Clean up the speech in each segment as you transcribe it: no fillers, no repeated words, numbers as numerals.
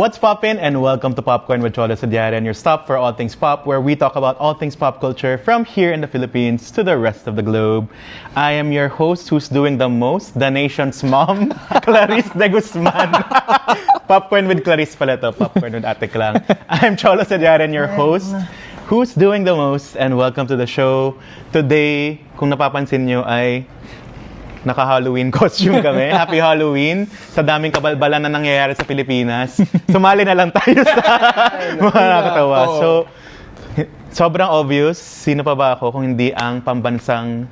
What's poppin', and welcome to Popcorn with Cholo Sediaren, your stop for all things pop, where we talk about all things pop culture from here in the Philippines to the rest of the globe. I am your host who's doing the most, the nation's mom, Clarice de Guzman. Popcorn with Clarice pala to, Popcorn with Ate Klang. I'm Cholo Sediaren, your host, who's doing the most, and welcome to the show. Today, kung napapansin nyo ay naka-Halloween costume kami. Happy Halloween! Sa daming kabalbalan na nangyayari sa Pilipinas. Sumali na lang tayo sa mga nakakatawa. So, sobrang obvious. Sino pa ba ako kung hindi ang pambansang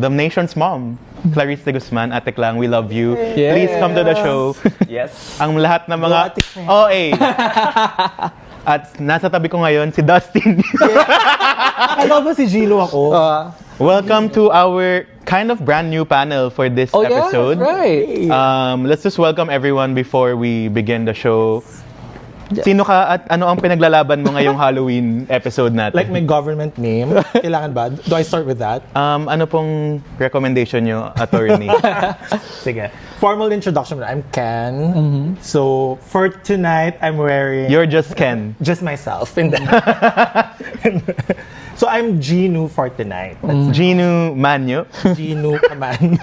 the nation's mom, Clarice de Guzman, Ate Klang, we love you. Yes. Please come to the show. Yes. Ang lahat ng mga OA. At nasa tabi ko ngayon, si Dustin. Alam ba si Gino ako? Welcome to our kind of brand new panel for this episode. Yeah, that's right. Let's just welcome everyone before we begin the show. Sino ka at ano ang pinaglalaban mo ngayong Halloween episode natin? Like my government name. Kailangan ba? Do I start with that? Ano pong recommendation nyo, attorney? Sige. Formal introduction. I'm Ken. Mm-hmm. So, for tonight, I'm wearing... You're just Ken. Just myself. So, I'm Ginu for tonight. Ginu Manyo. Ginu Kaman.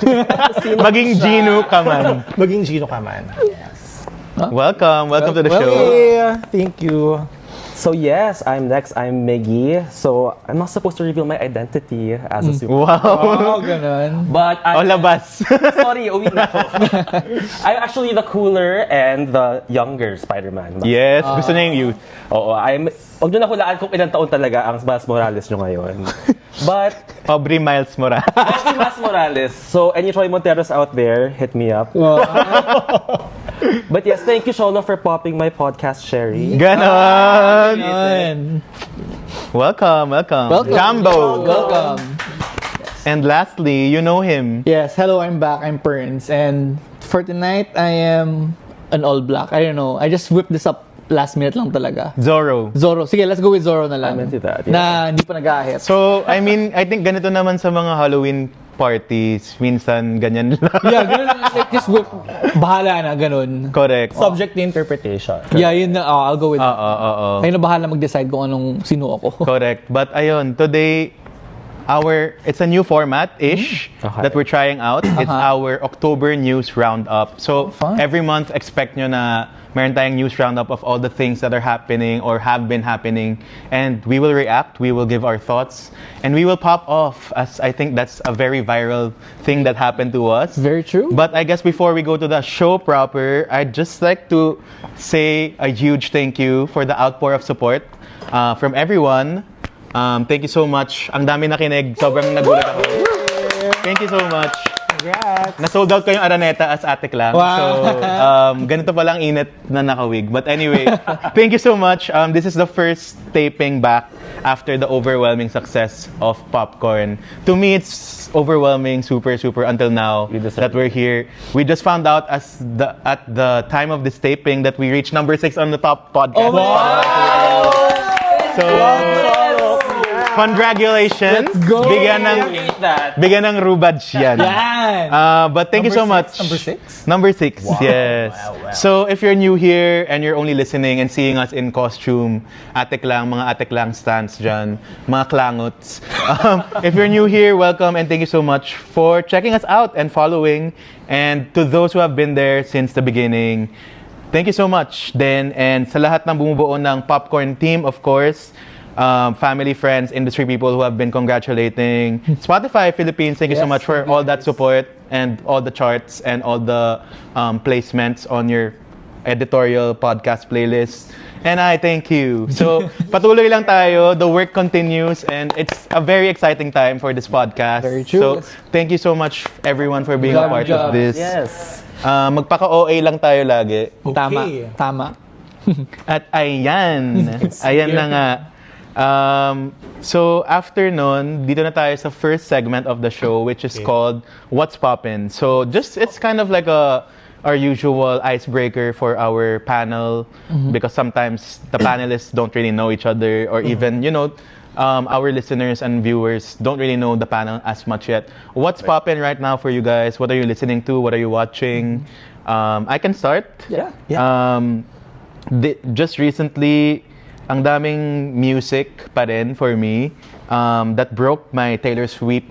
Maging Ginu Kaman. Maging Ginu Kaman. Yes. Welcome to the show. Hey, thank you. So yes, I'm next. I'm Miggy. So I'm not supposed to reveal my identity as a super. Wow. Ganun. But I'm... labas. Sorry, uwi na ako. I'm actually the cooler and the younger Spider-Man. Yes, gusto niya yung youth. Oo, huwag nyo na hulaan kung ilang taon talaga ang Miles Morales nyo ngayon. But... Aubrey Miles Morales. Actually, Miles Morales. So any Troy Monteros out there, hit me up. But yes, thank you, Cholo, for popping my podcast, Sherry. Ganon! Welcome. Jumbo. Welcome. And lastly, you know him. Yes, hello, I'm back. I'm Prince. And for tonight, I am an all black. I don't know. I just whipped this up last minute lang talaga. Zorro. Sige, let's go with Zorro na lang. I meant that. Yeah. Na hindi pa nag-ahit. So, I think ganito naman sa mga Halloween parties. Minsan, ganyan lang. Yeah, ganun. Like, just whip. Bahala na, ganun. Correct. Subject to interpretation. Yeah, yun na. I'll go with that. Oo. Kayo na bahala mag-decide kung sino ako. Correct. But ayun, today, it's a new format-ish that we're trying out. It's our October News Roundup. So, every month, expect nyo na meron tayong news roundup of all the things that are happening or have been happening. And we will react, we will give our thoughts, and we will pop off, as I think that's a very viral thing that happened to us. Very true. But I guess before we go to the show proper, I'd just like to say a huge thank you for the outpour of support from everyone. Thank you so much. Ang dami nakinig. Sobrang nagulat ako. Thank you so much. Congrats. Na-sold out ko yung Araneta as Ate Klang. Wow. So, ganito palang init na nakawig. But anyway, thank you so much. This is the first taping back after the overwhelming success of Popcorn. To me, it's overwhelming, super until now that we're here. We just found out at the time of this taping that we reached number 6 on the top podcast. Oh, wow! So, congratulations. Let's go. Bigyan ng rubadge yan. But thank you so much. Number 6? Number 6, yes. Wow. So if you're new here and you're only listening and seeing us in costume, Ate Klang, mga Ate Klang stands dyan, mga klangots. If you're new here, welcome and thank you so much for checking us out and following. And to those who have been there since the beginning, thank you so much then. And sa lahat ng bumubuo ng Popcorn team, of course, family, friends, industry people who have been congratulating. Spotify Philippines, thank you so much for all that support and all the charts and all the placements on your editorial podcast playlist. And I thank you. So, patuloy lang tayo. The work continues and it's a very exciting time for this podcast. Very true. So, thank you so much everyone for being a part of this. Yes. Magpaka-OA lang tayo lagi. Okay. Tama. At ayan na nga. So after nun, dito na tayo sa first segment of the show, which is called What's Poppin'. So it's kind of like our usual icebreaker for our panel because sometimes the panelists don't really know each other or even, our listeners and viewers don't really know the panel as much yet. What's poppin' right now for you guys? What are you listening to? What are you watching? I can start. Yeah. just recently, ang daming music pa rin for me that broke my Taylor sweep.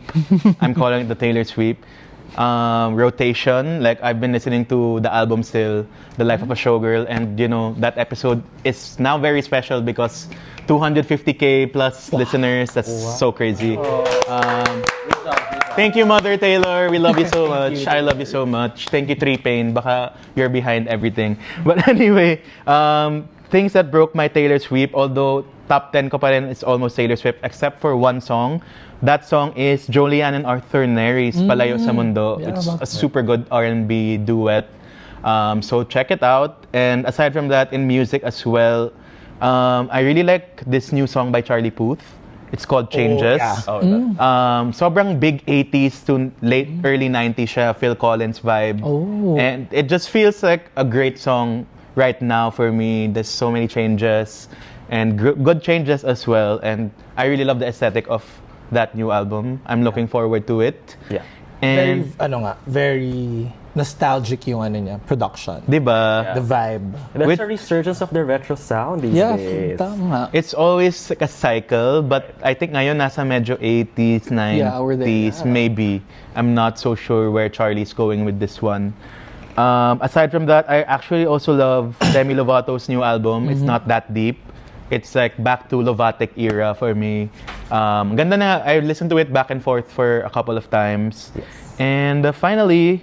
I'm calling it the Taylor sweep. Rotation. Like, I've been listening to the album still, The Life of a Showgirl, and you know, that episode is now very special because 250K plus listeners. That's so crazy. Thank you, Mother Taylor. We love you so much. I love you so much. Thank you, Three Pain. Baka you're behind everything. But anyway, things that broke my Taylor sweep, although top 10 ko pa rin is almost Taylor Swift, except for one song. That song is Jolian and Arthur Neri's Palayo sa Mundo. It's a super good R&B duet. So check it out. And aside from that, in music as well, I really like this new song by Charlie Puth. It's called Changes. Sobrang big 80s to late early 90s siya, Phil Collins vibe. And it just feels like a great song right now for me. There's so many changes and good changes as well. And I really love the aesthetic of that new album. I'm looking forward to it. Yeah. And very nostalgic yung niya, production. Diba? The vibe. There's a resurgence of the retro sound these days. Tama. It's always like a cycle, but I think ngayon nasa medyo 80s, 90s, maybe. I'm not so sure where Charlie's going with this one. Aside from that, I actually also love Demi Lovato's new album. It's not that deep. It's like back to Lovatic era for me. Ganda na. I listened to it back and forth for a couple of times. Yes. And finally,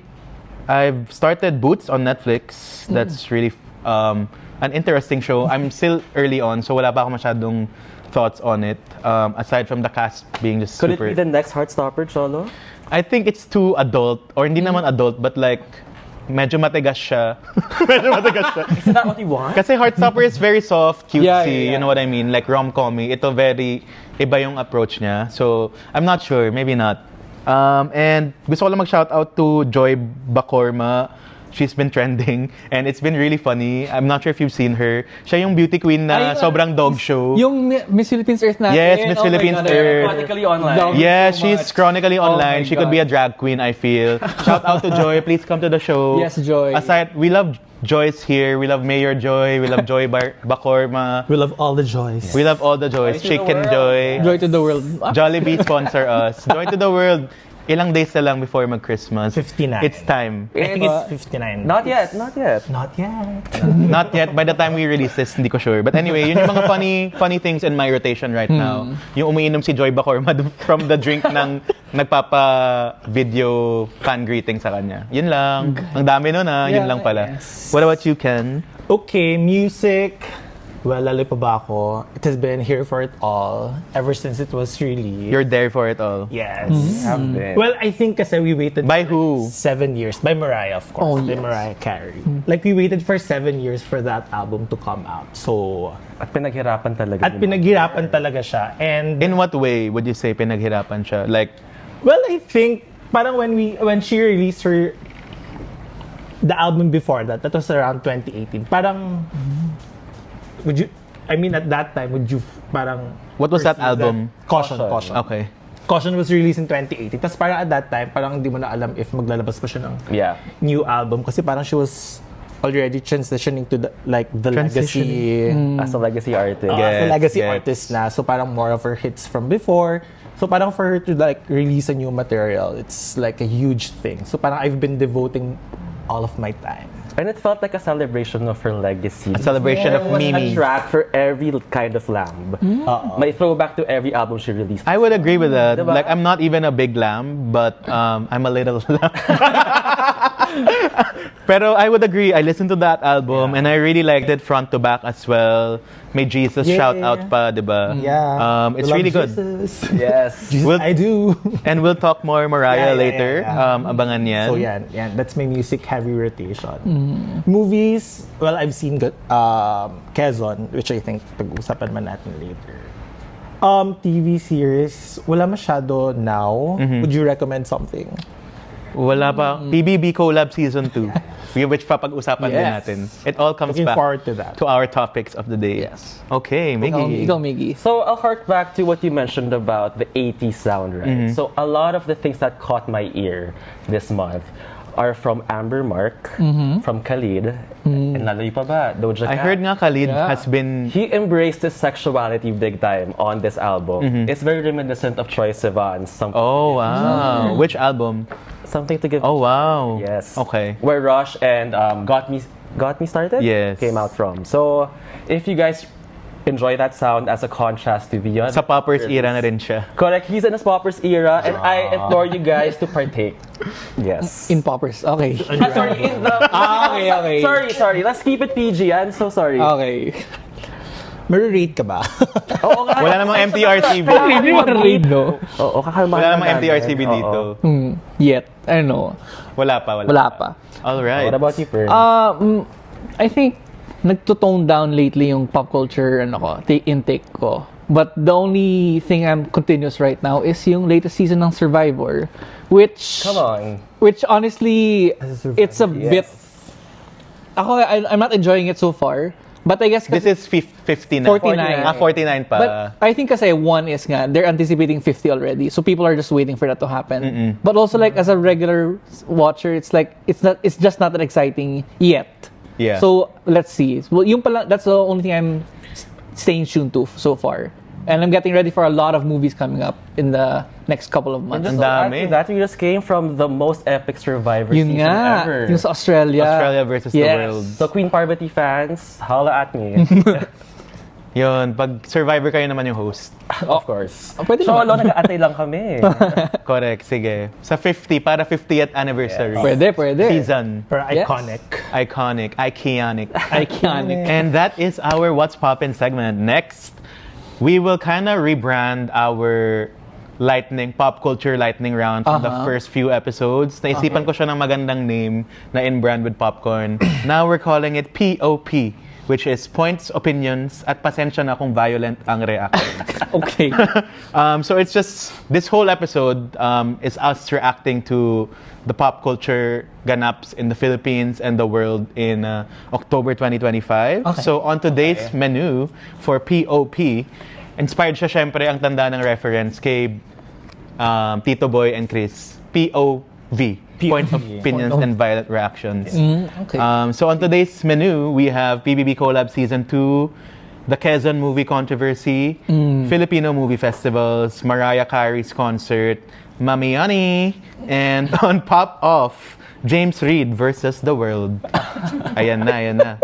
I've started Boots on Netflix. That's really an interesting show. I'm still early on, so wala pa ako masyadong thoughts on it. Aside from the cast being just Could super... it be the next Heartstopper, Cholo? I think it's too adult, or hindi naman adult, but like, medyo matigas siya. Medyo matigas siya. Is that what you want? Kasi Heartstopper is very soft, cutesy, Yeah. you know what I mean? Like rom-com-y. Ito very, iba yung approach niya. So, I'm not sure. Maybe not. And gusto ko lang mag-shout out to Joy Bacorma. She's been trending and it's been really funny. I'm not sure if you've seen her. Siya yung beauty queen na sobrang dog show. Yung Miss Philippines Earth natin. Yes, Miss Philippines Earth. Chronically online. Yes, so she's much. chronically Oh online. my She could God. be a drag queen, I feel. Shout out to Joy. Please come to the show. Yes, Joy. Aside, we love Joy's here. We love Mayor Joy. We love Joy Bacorma. We love all the joys. We love all the joys. Joy to the Chicken world. Joy. Joy to the world. Jollibee sponsor us. Joy to the world. Ilang days na lang before mag-Christmas. 59. It's time. I think it's 59. Not yet, not yet. Not yet. Not yet. By the time we release this, hindi ko sure. But anyway, yun yung mga funny things in my rotation right now. Yung umiinom si Joy Bacorma from the drink ng nagpapa-video fan greeting sa kanya. Yun lang. Ang dami nun yun lang pala. Yes. What about you, Ken? Okay, music. Well, lalo pa ba ako? It has been here for it all ever since it was released. You're there for it all. Yes. Have been. Well, I think kasi we waited By for who? 7 years. By Mariah, of course. Oh, By yes. Mariah Carey. Like, we waited for 7 years for that album to come out. So, At pinaghirapan talaga. at pinaghirapan talaga siya. And, In what way would you say pinaghirapan siya? Like, well, I think, parang when she released the album before that was around 2018. Parang, at that time, parang... what was that perceive album? Caution. Okay. Caution was released in 2018. Tapos parang at that time, parang hindi mo na alam if maglalabas pa siya ng Yeah. new album. Kasi parang she was already transitioning to the legacy... As a legacy artist. as a legacy Gets. artist na. So parang more of her hits from before. So parang for her to release a new material, it's like a huge thing. So parang I've been devoting all of my time. And it felt like a celebration of her legacy. A celebration of There was Mimi. a track for every kind of lamb. May throwback to every album she released. I would agree with that. Diba? Like, I'm not even a big lamb, but I'm a little lamb. Pero I would agree. I listened to that album and I really liked it front to back as well. May Jesus shout out pa, diba? Yeah. It's We love really good. Jesus. Yes. We'll- I do. And we'll talk more Mariah Yeah, later. yeah. Abangan yan. So yan. That's my music heavy rotation. Movies, well, I've seen Quezon, which I think pag-usapan man natin later. TV series, wala masyado now. Would you recommend something? Wala pa. PBB Collab Season 2. Which papag-usapan din Yes. natin. It all comes Looking back forward to that. to our topics of the day. Yes. Okay, Miggy. Ikaw, Miggy. So I'll hark back to what you mentioned about the 80s sound, right? So a lot of the things that caught my ear this month are from Amber Mark, from Khalid, and naloy pa ba? Doja I Cat. heard nga Khalid Yeah. has been... He embraced his sexuality big time on this album. It's very reminiscent of Troye Sivan's Oh, wow. Which album? Something to Give. Oh, wow. Yes. Okay. Where Rush and Got Me Started Yes. came out from. So, if you guys enjoy that sound as a contrast to the other... Sa Poppers era na rin siya. Correct. He's in his Poppers era, and I implore you guys to partake. Yes. In Poppers. Okay. Sorry, in the... Okay. Sorry. Let's keep it PG. I'm so sorry. Okay. May-rate ka ba? Oo nga. Wala namang MTRCB. Hindi mo read, no? Oo, kakalmahan Wala lang namang natin. MTRCB Oo. dito. Yet. I don't know. Wala pa. Wala pa. Alright. What about you, Pern? I think nagto-tone down lately yung pop culture intake ko. But the only thing I'm continuous right now is yung latest season ng Survivor, which Come on. which honestly it's a Yes. bit I'm not enjoying it so far. But I guess This is 59. 49. 49 pa. But I think kasi one is nga, they're anticipating 50 already. So people are just waiting for that to happen. But also like as a regular watcher, it's like it's just not that exciting yet. Yeah. So let's see. Well, yung pala, that's the only thing I'm staying tuned to so far. And I'm getting ready for a lot of movies coming up in the next couple of months. Just Ang to add dami. to that, we just came from the most epic Survivor Yun season nga, ever. yung sa Australia. Australia versus the Yes. world. So Queen Parvati fans, holla at me. Yun, pag Survivor kayo naman yung host. Of course. Pwede Cholo, naman. nag-aantay lang kami. Correct, sige. Sa 50, para 50th anniversary. Pwede. Season. Pero Yes. iconic. Iconic. Iconic. And that is our What's Poppin' segment. Next, we will kind of rebrand our pop culture lightning round from the first few episodes. Naisipan ko siya ng magandang name na in-brand with popcorn. Now we're calling it P.O.P, which is Points, Opinions, at Pasensya na kung violent ang reactions. Okay. So it's just, this whole episode is us reacting to the pop culture ganaps in the Philippines and the world in October 2025. Okay. So on today's menu for P.O.P, inspired siya syempre ang tanda ng reference kay Tito Boy and Chris. P.O.V. Point of Opinions and Violent Reactions. Okay. So on today's menu, we have PBB Collab Season 2, the Quezon Movie Controversy, Filipino Movie Festivals, Mariah Carey's concert, Mamiani, and on Pop Off, James Reid versus the World. Ayan na.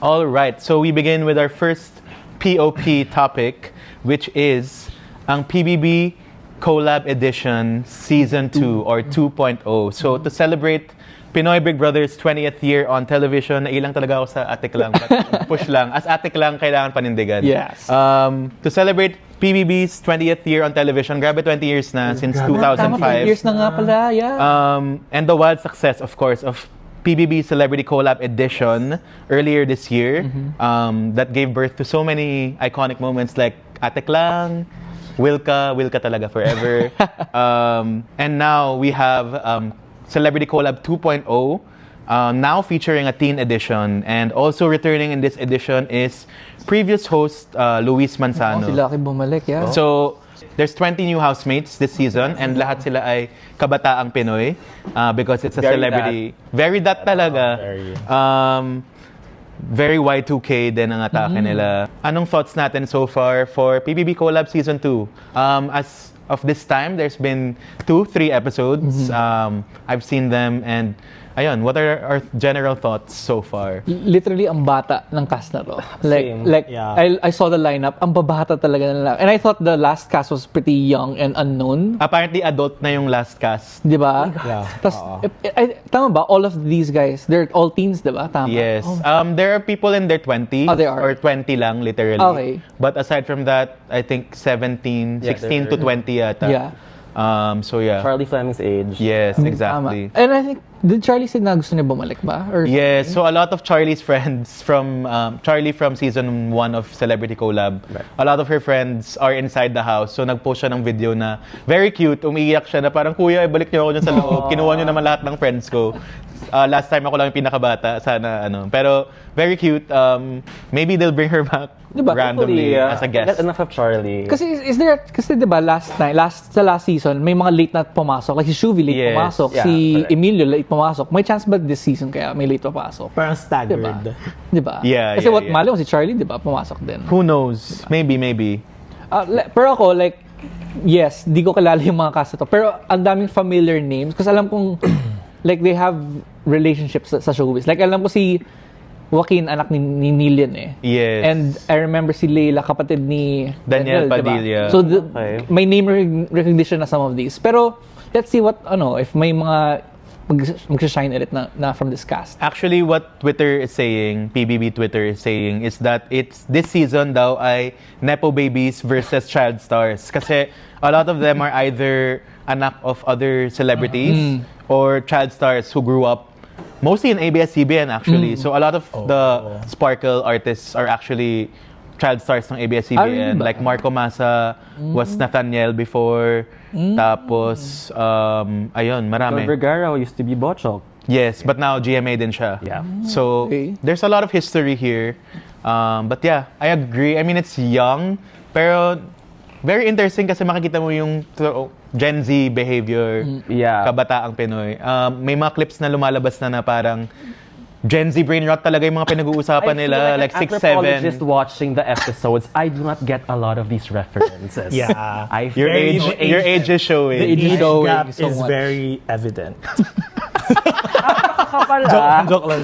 All right, so we begin with our first POP topic, which is ang PBB Collab Edition Season 2 or 2.0. So to celebrate Pinoy Big Brother's 20th year on television, nailang talaga ako sa atik lang, but push lang. As atik lang, kailangan panindigan. Yes. To celebrate PBB's 20th year on television, grabe 20 years na, since 2005. Tama, years na nga pala, yeah. And the wild success, of course, of PBB Celebrity Collab Edition earlier this year, that gave birth to so many iconic moments like Atik Lang, Wilka talaga forever. And now we have Celebrity Collab 2.0, now featuring a teen edition. And also returning in this edition is previous host Luis Manzano. Si Lucky bumalik, yeah. So, there's 20 new housemates this season and lahat sila ay kabataang Pinoy because it's a Very celebrity. Very that talaga. Very Y2K din ang atake nila. Anong thoughts natin so far for PBB Collab Season 2? As of this time, there's been 2-3 episodes. I've seen them and ayun, what are our general thoughts so far? Literally ang bata ng cast na to. Same. Yeah. I saw the lineup, ang babata talaga nila. And I thought the last cast was pretty young and unknown. Apparently, adult na yung last cast. Di ba? Yeah. Tas, tama ba? All of these guys, they're all teens, di ba? Tama. Yes. Oh. There are people in their 20s. Oh, there are. Or 20 lang, literally. Okay. But aside from that, I think 17, 16 to 20 yata. Yeah. So yeah. Charlie Fleming's age. Yes, exactly. Tama. And I think, did Charlie say na gusto niya bumalik ba? Or Yes, so a lot of Charlie's friends from Charlie from season 1 of Celebrity Collab. Right. A lot of her friends are inside the house. So nag-post siya ng video na very cute. Umiiyak siya na parang, kuya, ibalik niyo ako dyan sa loob. Kinuha niyo naman lahat ng friends ko. Last time ako lang yung pinakabata. Sana, Pero, very cute. Maybe they'll bring her back Diba? randomly Hopefully, as a guest. Get enough of Charlie. Kasi diba last season, may mga late na pumasok. Like si Shuvi late Yes. pumasok, Yeah, si correct. Emilio late pumasok. May chance ba this season kaya may late papasok? Parang staggered. Diba? Yeah, Kasi yeah. mali mo si Charlie, diba? Pumasok din. Who knows? Maybe. Pero ako, like, yes, di ko kilala yung mga cast na to. Pero ang daming familiar names. Kasi alam kong, like, they have relationships sa showbiz. Like, alam ko si Joaquin, anak ni Nilian eh. Yes. And I remember si Leila, kapatid ni Daniel diba? Padilla. So, Okay. may name recognition na some of these. Pero, let's see what, if may mga mag-shine ulit na from this cast. Actually, what Twitter is saying, PBB Twitter is saying, is that it's this season daw ay Nepo babies versus child stars. Kasi a lot of them are either anak of other celebrities or child stars who grew up mostly in ABS-CBN actually. So a lot of the Sparkle artists are actually child stars ng ABS-CBN. Ba? Like Marco Massa was Nathaniel before. Tapos, ayun, marami. John Vergara used to be Botchok. Yes, but now GMA din siya. Yeah. So, Okay. there's a lot of history here. But yeah, I agree. I mean, it's young, pero very interesting kasi makikita mo yung Gen Z behavior, Yeah. kabataang Pinoy. May mga clips na lumalabas na parang Gen Z brain rot talaga yung mga pinag-uusapan I feel nila, like an 6, anthropologist 7. watching the episodes, I do not get a lot of these references. Yeah. I Your feel your age is showing. The age is Age showing gap so is much. very evident. kapala. joke lang.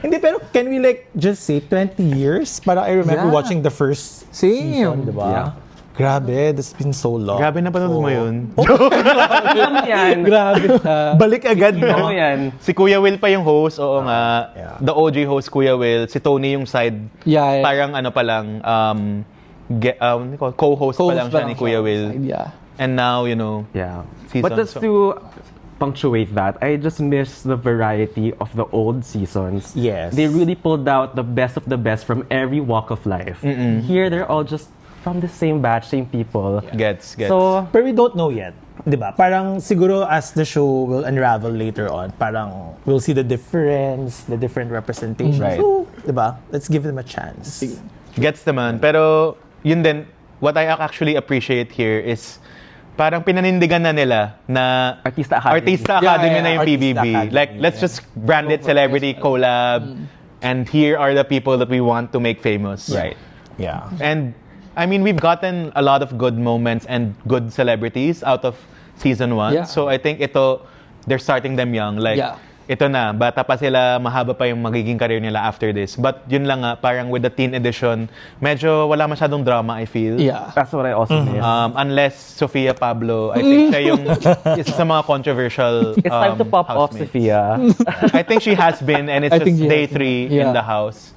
Hindi, pero can we like just say 20 years? Para I remember Yeah. watching the first Same. season, diba? Yeah. Grabe, that's been so long. Grabe na panood mo yun. Ano yan? Grabe siya. Balik agad, Ano no? yan? Si Kuya Will pa yung host, oo nga. Yeah. The OG host, Kuya Will. Si Tony yung side. Yeah. Parang ano pa lang, co-host pa lang siya ni Kuya Will. Yeah. And now, Yeah. season. But just to punctuate that, I just miss the variety of the old seasons. Yes. They really pulled out the best of the best from every walk of life. Here, they're all just from the same batch, same people. Gets. So, But we don't know yet. Diba? Parang siguro as the show will unravel later on, parang we'll see the difference, the different representation. Right. So, diba? Let's give them a chance. Gets naman. Pero, yun din, what I actually appreciate here is, parang pinanindigan na nila na Artista Academy. Artista Academy na yung Artista PBB. Academy, Like, let's just brand it Celebrity Collab. And here are the people that we want to make famous. right. Yeah. And I mean, we've gotten a lot of good moments and good celebrities out of season 1. Yeah. So I think they're starting them young. Like, Yeah. ito na, bata pa sila, mahaba pa yung magiging career nila after this. But yun lang nga, parang with the teen edition, medyo wala masyadong drama, I feel. Yeah. That's what I also miss. Unless Sofia Pablo, I think siya yung isa sa mga controversial It's time to pop off, housemates. Sophia. I think she has been, and it's I think just she day has 3 been. in Yeah. the house.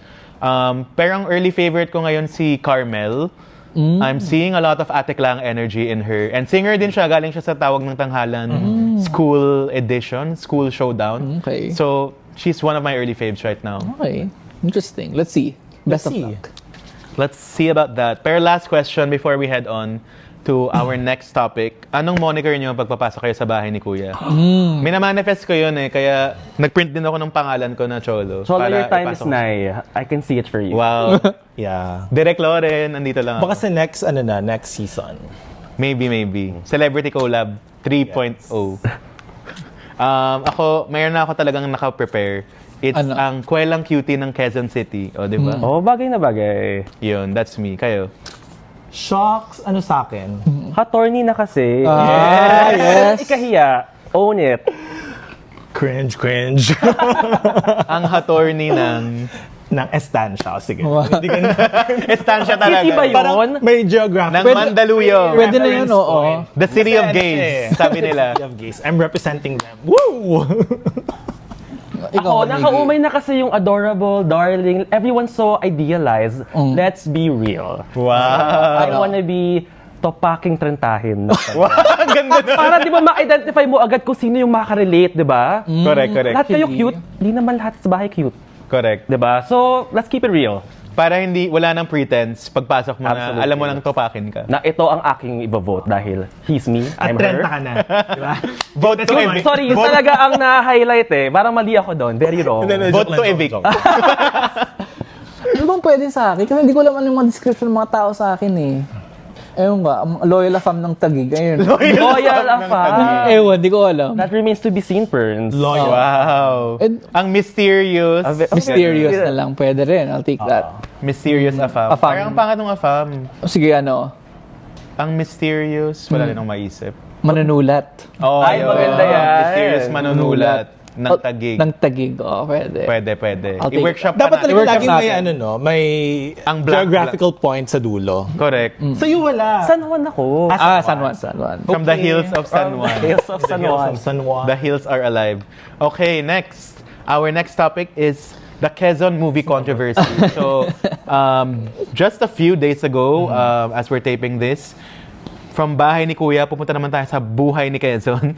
Pero ang early favorite ko ngayon si Carmel. I'm seeing a lot of Ate Klang energy in her. And singer din siya, galing siya sa Tawag ng Tanghalan School Edition, School Showdown. Okay. So, she's one of my early faves right now. Okay. Interesting. Let's see. Best Let's see. of luck. Let's see about that. Pero last question before we head on to our next topic. Anong moniker niyo pagpapasok kayo sa bahay ni Kuya? Minamanifest ko yun eh, kaya nagprint din ako ng pangalan ko na Cholo. Cholo, para your time is ipasok. nigh. I can see it for you. Wow. Yeah. Direct Loren, nandito lang Baka ako. sa next season. Maybe. Celebrity Collab 3.0. Ako, mayroon na ako talagang naka-prepare. It's Ano? ang Kwelang Cutie ng Quezon City. O, di ba? Oh, bagay na bagay. Yun, that's me. Kayo? Shocks, ano sa akin? Hatorny na kasi. Yes. Ikahiya. Own it. Cringe. Ang hatorni ng... Ng estancia. Sige. Wow. Hindi ko na- Estancia talaga. City ba yun? Parang may geographic. Ng Mandaluyong. Pwede na yun, reference oo. point. The City of Kasi Gays, sabi nila. City of Gays. I'm representing them. Woo! Ako, nakaumay na kasi yung adorable, darling. Everyone's so idealized. Let's be real. Wow. I wanna be topaking trentahin. Wow, ang ganda na. Para di ba ma-identify mo agad kung sino yung makarelate, di ba? Correct. Lahat kayo Actually. cute. Di naman lahat sa bahay cute. Correct. Di ba? So, let's keep it real. Para wala nang pretense, pagpasok mo na, Absolutely. alam mo nang topakin ka. Na ito ang aking ibo-vote dahil he's me, At I'm 30 her. ka na. Diba? Vote to evict. Sorry, yun talaga ang na-highlight eh. Parang mali ako doon. Very wrong. Vote to evict. Ano bang pwede sa akin? Kasi hindi ko alam ano yung mga description ng mga tao sa akin eh. Ewan ba, loyal afam ng Tagig. Ayun. Loyal afam. Ewan, di ko alam. That remains to be seen, Perns. Loyal. Wow. And- Ang mysterious. Mysterious na lang, pwede rin. I'll take that. Mysterious afam. Afam. Parang ang pangat ng afam. Sige, ano, Ang mysterious, wala rin akong maisip. manunulat. Oh, Ay, ayun. maganda yan. Mysterious manunulat ng Oh, Tagig. Ng Tagig, pwede. Pwede. I'll take I-workshop Dapat ka talaga natin. laging may natin. may Ang black- geographical point sa dulo. Correct. Sa'yo wala. San Juan ako. San Juan. From the hills of San Juan. Hills of San Juan. San Juan. The hills are alive. Okay, next. Our next topic is the Quezon Movie Controversy. So, just a few days ago, as we're taping this, from bahay ni Kuya, pupunta naman tayo sa buhay ni Quezon.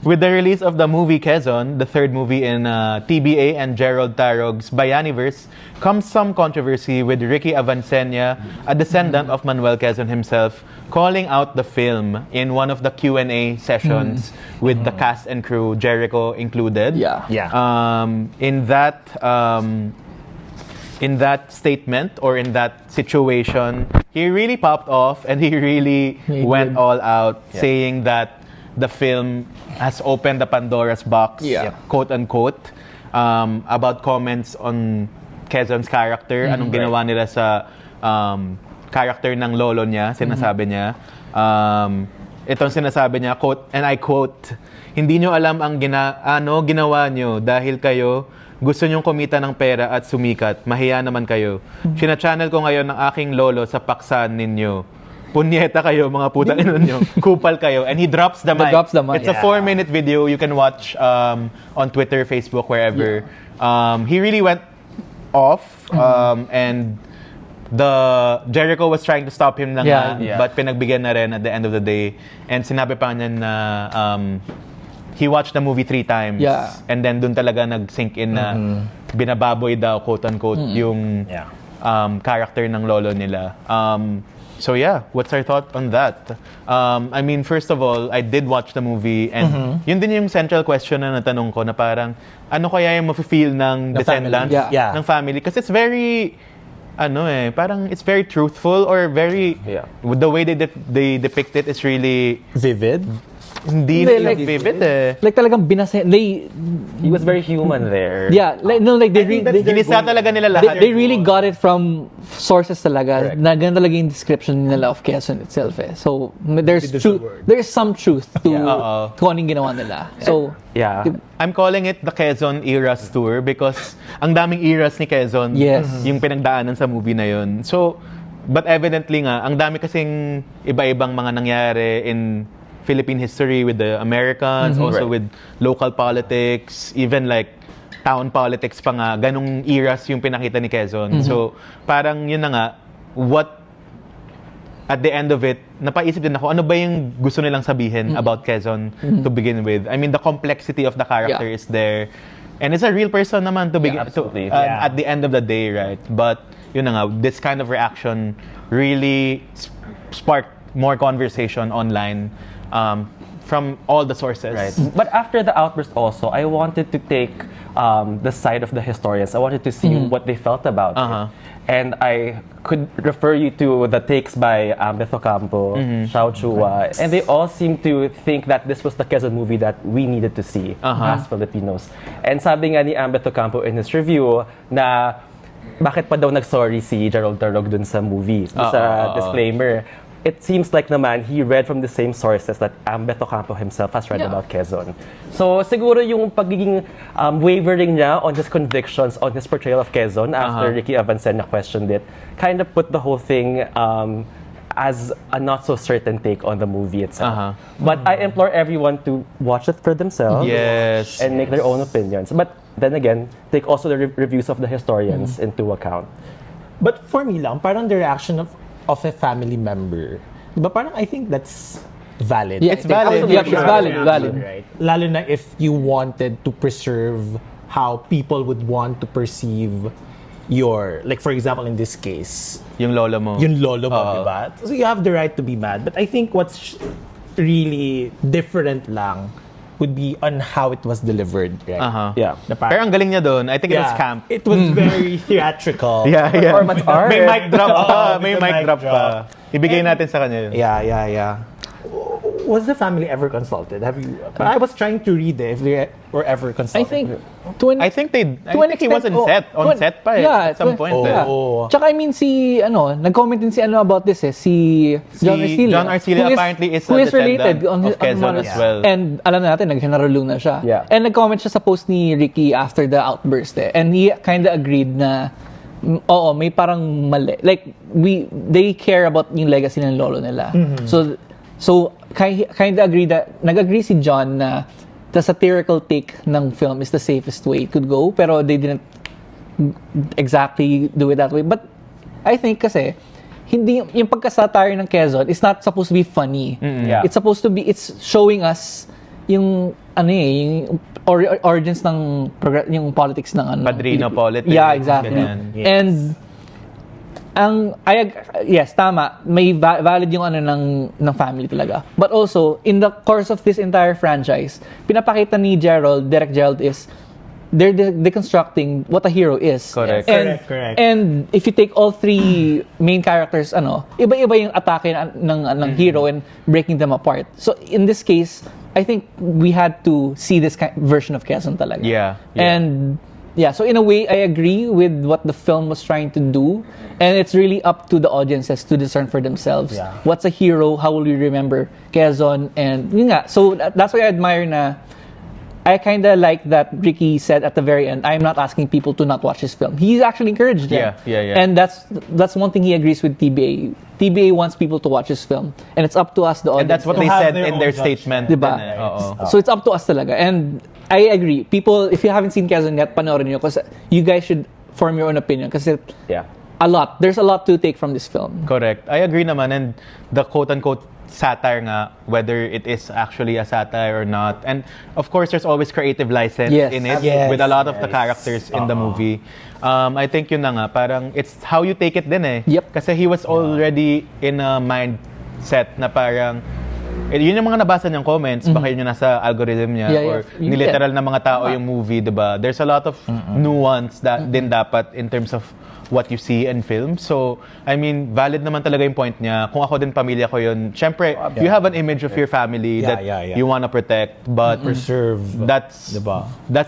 With the release of the movie Quezon, the third movie in TBA and Gerald Tarog's Bayaniverse, comes some controversy with Ricky Avancenia, a descendant of Manuel Quezon himself, calling out the film in one of the Q&A sessions with the cast and crew, Jericho included. Yeah. In that statement or in that situation, he really popped off and he really went all out, saying that the film has opened the Pandora's box, quote unquote, about comments on Quezon's character, anong ginawa nila sa character ng lolo niya, sinasabi niya. Itong sinasabi niya, quote, and I quote, hindi nyo alam ang ginawa nyo dahil kayo gusto nyong kumita ng pera at sumikat, mahiya naman kayo. Sina-channel ko ngayon ng aking lolo sa paksan ninyo. Punyeta kayo, mga putang ina nyo. Kupal kayo. And he drops the mic. It's a 4-minute video you can watch on Twitter, Facebook, wherever. He really went off and the Jericho was trying to stop him na nga, but pinagbigyan na rin at the end of the day. And sinabi pa niya na he watched the movie 3 times. And then dun talaga nag-sink in na binababoy daw, quote-unquote, yung character ng lolo nila. So yeah, what's our thought on that? I mean, first of all, I did watch the movie and yun din yung central question na natanong ko na parang ano kaya yung mafe-feel ng descendants ng family? Kasi it's very parang it's very truthful or very the way they depict it is really vivid. Hindi like vivid eh. Like talagang He was very human there. Ginisa talaga nila lahat. They really got it from sources talaga. Na ganun talaga yung description nila of Quezon itself eh. So there's some truth to kung anong ginawa nila. So I'm calling it the Quezon Eras Tour because ang daming eras ni Quezon yung pinagdaanan sa movie na yun. So, but evidently nga, ang dami kasing iba-ibang mga nangyari in Philippine history with the Americans, also with local politics, even like town politics pa nga, ganong eras yung pinakita ni Quezon. So, parang yun na nga, what at the end of it, napaisip din ako, ano ba yung gusto nilang sabihin about Quezon to begin with? I mean, the complexity of the character is there. And it's a real person naman to begin at the end of the day, right? But, yun na nga, this kind of reaction really sparked more conversation online from all the sources. Right. But after the outburst also, I wanted to take the side of the historians. I wanted to see what they felt about it. And I could refer you to the takes by Ambeth Ocampo, Xiao Chua, and they all seem to think that this was the Quezon movie that we needed to see as Filipinos. And sabi nga ni Ambeth Ocampo in his review na bakit pa daw nag-sorry si Gerald Tarog dun sa movie, sa disclaimer. It seems like naman he read from the same sources that Ambeth Ocampo himself has read about Quezon. So siguro yung pagiging wavering niya on his convictions on his portrayal of Quezon after Ricky Avancenia questioned it kind of put the whole thing as a not so certain take on the movie itself. But I implore everyone to watch it for themselves and make their own opinions. But then again, take also the reviews of the historians into account. But for me lang, parang the reaction of a family member, diba, parang I think that's valid. Yeah, it's valid. Yeah, it's valid. Right? Lalo na if you wanted to preserve how people would want to perceive your, like for example in this case, Yung lolo mo. yung lolo mo, diba? So you have the right to be mad. But I think what's really different lang would be on how it was delivered, right? Yeah. Pero ang galing niya doon, I think it was camp. It was very theatrical. Performance art. May mic drop pa. May May mic drop pa. Ibigay natin sa kanya yun. Yeah. Was the family ever consulted? Have you? I was trying to read if they were ever consulted. I think he was on set pa at some point. Tsaka I mean nag-comment din si about this si John Arcilla. John Arcilla apparently is who is related of Quezon as well. And alam natin, nag-General Luna siya. Yeah. And nag-comment siya sa post ni Ricky after the outburst And he kinda agreed na may parang mali. Like, they care about yung legacy ng lolo nila. So kinda agree nag-agree si John na the satirical take ng film is the safest way it could go, pero they didn't exactly do it that way. But I think kasi hindi yung pagka-satire ng Quezon is not supposed to be funny. Yeah. It's showing us yung yung origins ng yung politics ng Padrino politics. Yeah, exactly. Yes. And yes, tama. May valid yung ng family talaga. But also, in the course of this entire franchise, pinapakita ni Direct Gerald is they're deconstructing what a hero is. Correct. Correct. And if you take all three main characters, iba-iba yung atake ng hero and breaking them apart. So in this case, I think we had to see this version of Quezon talaga. Yeah. And so in a way, I agree with what the film was trying to do, and it's really up to the audiences to discern for themselves. Yeah. What's a hero? How will we remember Quezon? And yun nga. So that's why I admire na. I kind of like that Ricky said at the very end, I'm not asking people to not watch his film. He's actually encouraged them. Yeah. And that's one thing he agrees with TBA. TBA wants people to watch his film. And it's up to us, the audience. And that's what they said in their statement. Diba? So it's up to us talaga. And I agree. People, if you haven't seen Quezon yet, panoorin nyo. Because you guys should form your own opinion. Kasi there's a lot to take from this film. Correct. I agree naman. And the quote-unquote satire nga, whether it is actually a satire or not. And of course, there's always creative license in it with a lot of the characters in the movie. I think yun na nga, parang it's how you take it din Yep. Kasi he was already in a mindset na parang, yun yung mga nabasa niyang comments, baka yun yung nasa algorithm niya or niliteral na mga tao yung movie, diba? There's a lot of nuance that din dapat in terms of what you see in film. So, I mean, valid naman talaga yung point niya. Kung ako din pamilya ko yun, syempre, you have an image of your family that you wanna protect, but preserve. That's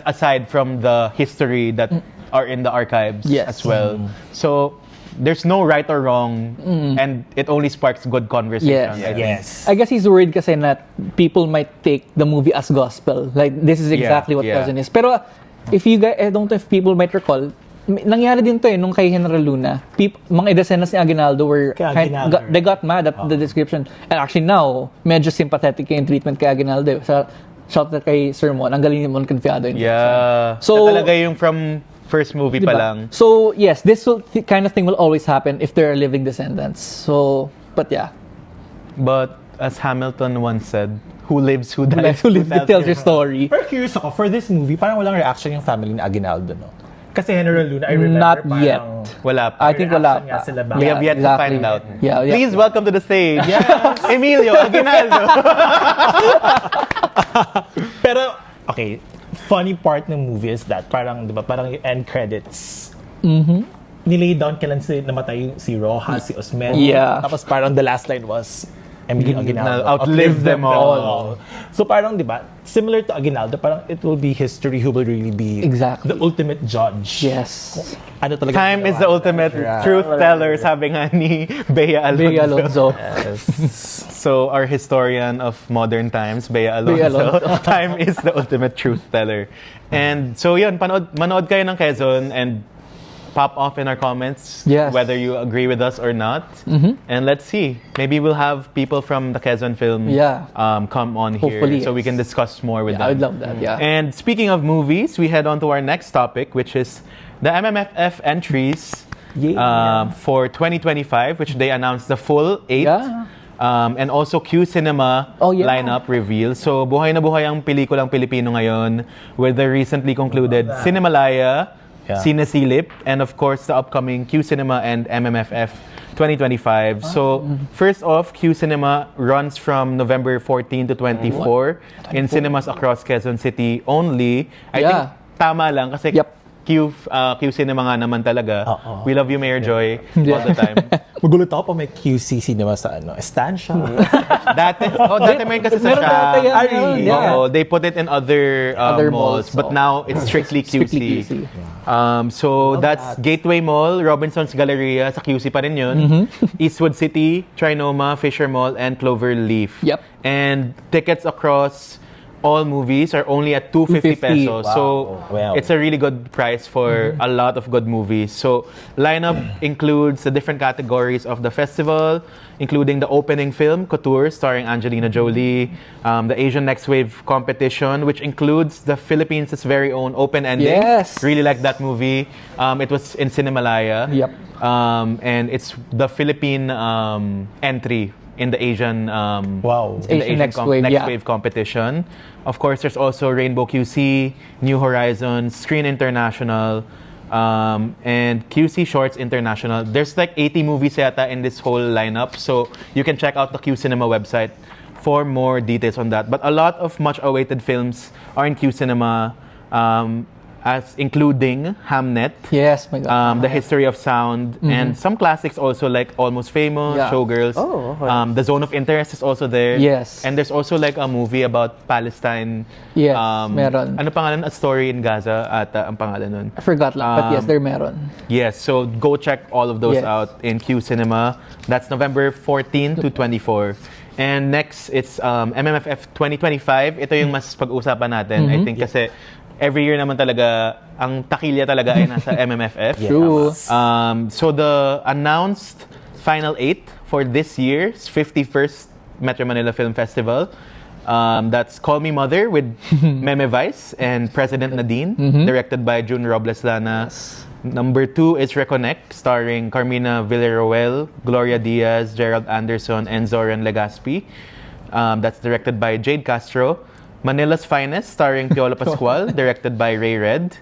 aside from the history that are in the archives as well. So, there's no right or wrong, and it only sparks good conversation. Yes. I guess he's worried kasi that people might take the movie as gospel. Like, this is exactly what Quezon is. Pero, if you guys, I don't know if people might recall, nangyari din to nung kay General Luna. Mga edecenas ni Aguinaldo were they got mad at the description. And actually now, medyo sympathetic yung treatment kay Aguinaldo. Shout out kay Sir Mon. Ang galing ni Mon Confiado. So talaga yung from first movie pa lang. So yes, this kind of thing will always happen if there are living descendants. So, but yeah. But as Hamilton once said, who lives, who dies, who tells your story. Pero curious ako, for this movie, parang walang reaction yung family ni Aguinaldo, no? Kasi General Luna, I remember Not parang yet. Wala pa. I think wala pa. We have yet to find out. Yeah. Please welcome to the stage, Emilio Aguinaldo. Pero, okay, funny part ng movie is that parang, di ba, parang yung end credits. Nilay down kailan namatay si Rojas, si Osmeña. Yeah. Tapos parang the last line was, Emilio Aguinaldo. Outlive them all. So parang, di ba, similar to Aguinaldo, parang it will be history who will really be the ultimate judge. Yes. Ano talaga Time is the ultimate truth teller, sabi nga ni Bea Alonzo. So, our historian of modern times, Bea Alonzo. Time is the ultimate truth teller. And so yun, manood kayo ng Quezon and pop off in our comments whether you agree with us or not. And let's see. Maybe we'll have people from the Quezon film come on Hopefully, here so we can discuss more with them. I would love that, And speaking of movies, we head on to our next topic, which is the MMFF entries for 2025, which they announced the full 8. And also QCinema lineup reveal. So, buhay na buhay ang pelikulang Pilipino ngayon with the recently concluded Cinemalaya Sinesilip, and of course the upcoming QCinema and MMFF 2025. So first off, QCinema runs from November 14 to 24 in cinemas across Quezon City only. I think tama lang kasi Q-Cinema nga naman talaga. We love you, Mayor Joy, all the time. Magulat ako pa may QC Cinema sa Estancia. dati may kasi sa shop. They put it in other malls, but now it's strictly QC. So that's Gateway Mall, Robinson's Galleria, sa QC pa rin yun. Eastwood City, Trinoma, Fisher Mall, and Cloverleaf. And tickets across all movies are only at 250 pesos. Wow. So it's a really good price for a lot of good movies. So lineup includes the different categories of the festival, including the opening film, Couture, starring Angelina Jolie, the Asian Next Wave competition, which includes the Philippines' very own Open Ending. Yes. Really like that movie. It was in Cinemalaya. And it's the Philippine entry in the Asian Next Wave competition. Of course, there's also Rainbow QC, New Horizons, Screen International, and QC Shorts International. There's like 80 movies yata in this whole lineup, so you can check out the QCinema website for more details on that. But a lot of much-awaited films are in QCinema, as including Hamnet, yes, my God. The History of Sound, and some classics also like Almost Famous, Showgirls. The Zone of Interest is also there. Yes. And there's also like a movie about Palestine. Yes, meron. Ano pangalan? A Story in Gaza ata ang pangalan nun. I forgot lang, but yes, there meron. Yes, so go check all of those out in QCinema. That's November 14 to 24. And next, it's MMFF 2025. Ito yung mas pag-usapan natin. I think kasi every year naman talaga, ang takilya talaga ay nasa MMFF. True. So the announced Final 8 for this year's 51st Metro Manila Film Festival, that's Call Me Mother with Meme Vice and President Nadine, directed by June Robles Lana. Number 2 is Reconnect, starring Carmina Villarroel, Gloria Diaz, Gerald Anderson, and Zoran Legaspi. That's directed by Jade Castro. Manila's Finest, starring Piolo Pascual, directed by Reid.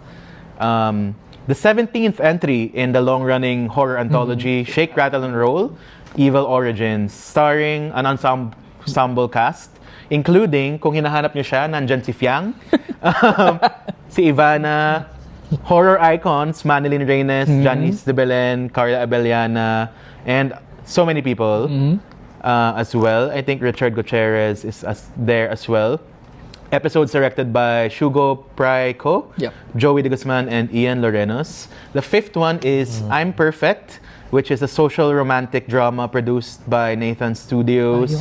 The 17th entry in the long-running horror anthology, Shake, Rattle, and Roll, Evil Origins, starring an ensemble cast, including, kung hinahanap niyo siya, nandyan si Fiang, si Ivana, horror icons, Manilyn Reynes, Janice de Belen, Carla Abellana, and so many people as well. I think Richard Gutierrez is there as well. Episodes directed by Shugo Praico, Joey De Guzman, and Ian Lorenos. The 5th one is I'm Perfect, which is a social romantic drama produced by Nathan Studios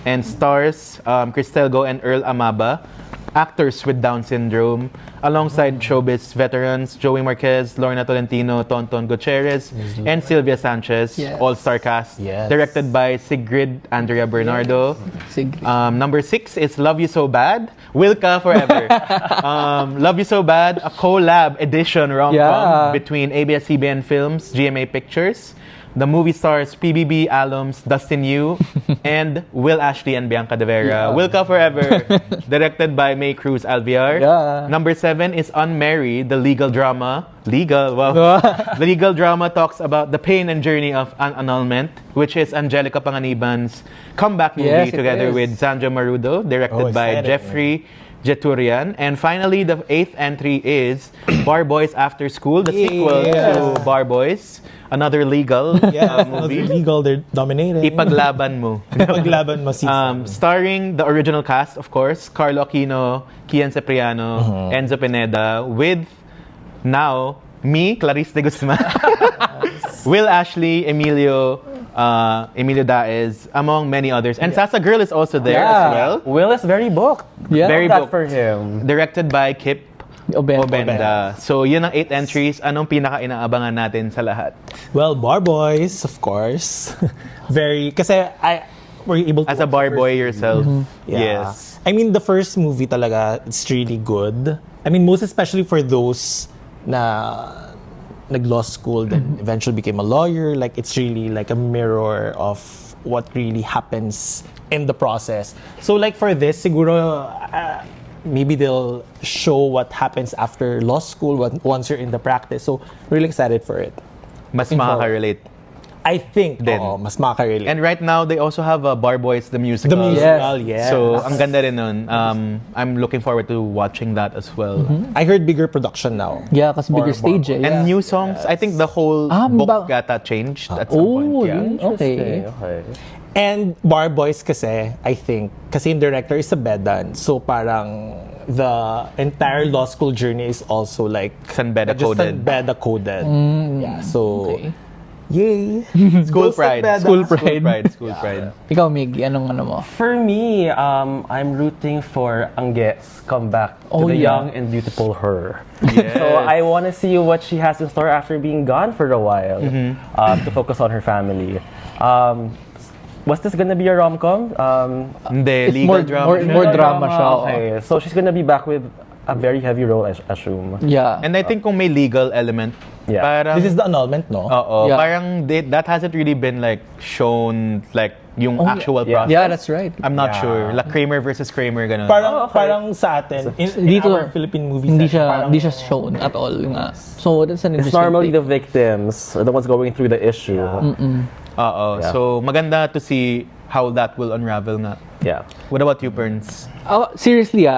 and stars Cristelgo and Earl Amaba, actors with Down syndrome, alongside showbiz veterans Joey Marquez, Lorna Tolentino, Tonton Gutierrez, and Sylvia Sanchez, all-star cast, directed by Sigrid Andrea Bernardo. Number 6 is Love You So Bad, Wilka Forever. Love You So Bad, a collab edition rom-com between ABS-CBN Films, GMA Pictures. The movie stars PBB alums Dustin Yu and Will Ashley and Bianca De Vera. Wilka Forever, directed by May Cruz Alviar. Number 7 is Unmarried, the legal drama. The legal drama talks about the pain and journey of an annulment, which is Angelica Panganiban's comeback movie together with Sandra Marudo, directed by Jeffrey Jeturian. And finally, the 8th entry is Bar Boys After School, the sequel to Bar Boys. Another legal movie. Legal, they're dominated. Ipaglaban Mo. Ipaglaban Mo starring the original cast, of course, Carlo Aquino, Kian Cipriano, Enzo Pineda, with now me, Clarice De Guzman, Will Ashley, Emilio Daez, among many others. And Sasa Girl is also there as well. Will is very booked. Very booked for him. Directed by Kip Obenda. So, yun ang 8 entries. Anong pinaka-inaabangan natin sa lahat? Well, Bar Boys, of course. Kasi were you able to... As a bar boy yourself. Yes. I mean, the first movie talaga, it's really good. I mean, most especially for those na nag-law school, then eventually became a lawyer. Like, it's really like a mirror of what really happens in the process. So, like, for this, siguro... maybe they'll show what happens after law school once you're in the practice. So really excited for it. Mas Looking forward. makaka-relate. I think Din. mas makaka-relate. And right now, they also have Bar Boys, the musical. The musical, yes. So, ang ganda rin nun. I'm looking forward to watching that as well. I heard bigger production now. Yeah, kasi bigger stage eh. And new songs. I think the whole book yata changed at some point. Yeah. Okay. And Bar Boys kasi, I think, kasi yung director is a Bedan. So parang the entire law school journey is also like Sanbeda coded. Sanbeda coded. Yeah, so Okay. yay. School Go pride. Sanbeda. School pride. School pride. Ikaw, Miggy, anong ano mo? For me, I'm rooting for Angges come back to Oh, the yeah. young and beautiful her. Yes. So I want to see what she has in store after being gone for a while to focus on her family. Was this gonna be a rom-com? Hindi, It's legal more- drama. more- siya. more drama siya. Okay, so she's gonna be back with a very heavy role, I assume. Yeah. And I think kung may legal element, Yeah. parang... This is the annulment, no? Oo, Yeah. parang that hasn't really been like shown like yung actual yeah. process. Yeah, that's right. I'm not sure. Like Kramer versus Kramer, ganun. Parang sa atin, in Dito, our Philippine movies, hindi parang- siya shown at all nga. So that's an It's interesting normally take. the victims, the ones going through the issue. Oo. Yeah. So, maganda to see how that will unravel nga. Yeah. What about you, Perns? Seriously,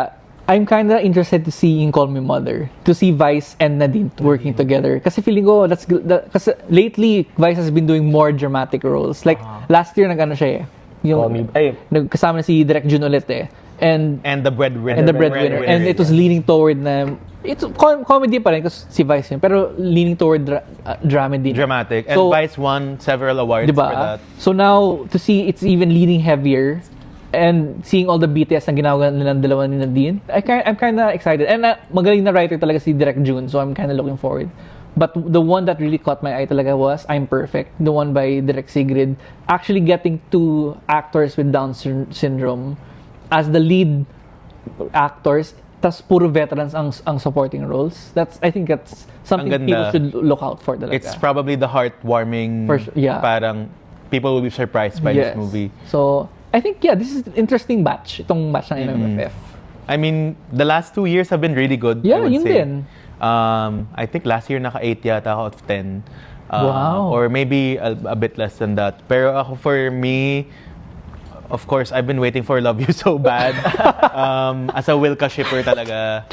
I'm kind of interested to see in Call Me Mother, to see Vice and Nadine working together. Kasi feeling ko, kasi lately, Vice has been doing more dramatic roles. Like, last year, nag-ano siya eh. Call Me- ay. Nagkasama na si Direk Jun ulit eh. And The breadwinner. the breadwinner. And it was leaning toward na, it's comedy pa rin kasi si Vice yun, pero leaning toward dramedy. Dramatic. And So, Vice won several awards diba? for that. So now, to see it's even leaning heavier, and seeing all the BTS na ginagawa nila ng dalawa ni Nadine, I'm kind of excited. And magaling na writer talaga si Direk Jun, so I'm kind of looking forward. But the one that really caught my eye talaga was I'm Perfect, the one by Direk Sigrid, actually getting two actors with Down syndrome as the lead actors, tas puro veterans ang supporting roles. I think that's something Ang people ganda. should look out for talaga. It's probably the heartwarming, For sure, yeah. parang people will be surprised by this movie. So, I think, this is interesting batch, itong batch ng MMFF. I mean, the last 2 years have been really good. Yeah, I would yun say. din. I think last year naka-8 yata ako out of 10. Wow. Or maybe a bit less than that. Pero ako, for me, of course, I've been waiting for Love You So Bad. As a Wilka shipper talaga.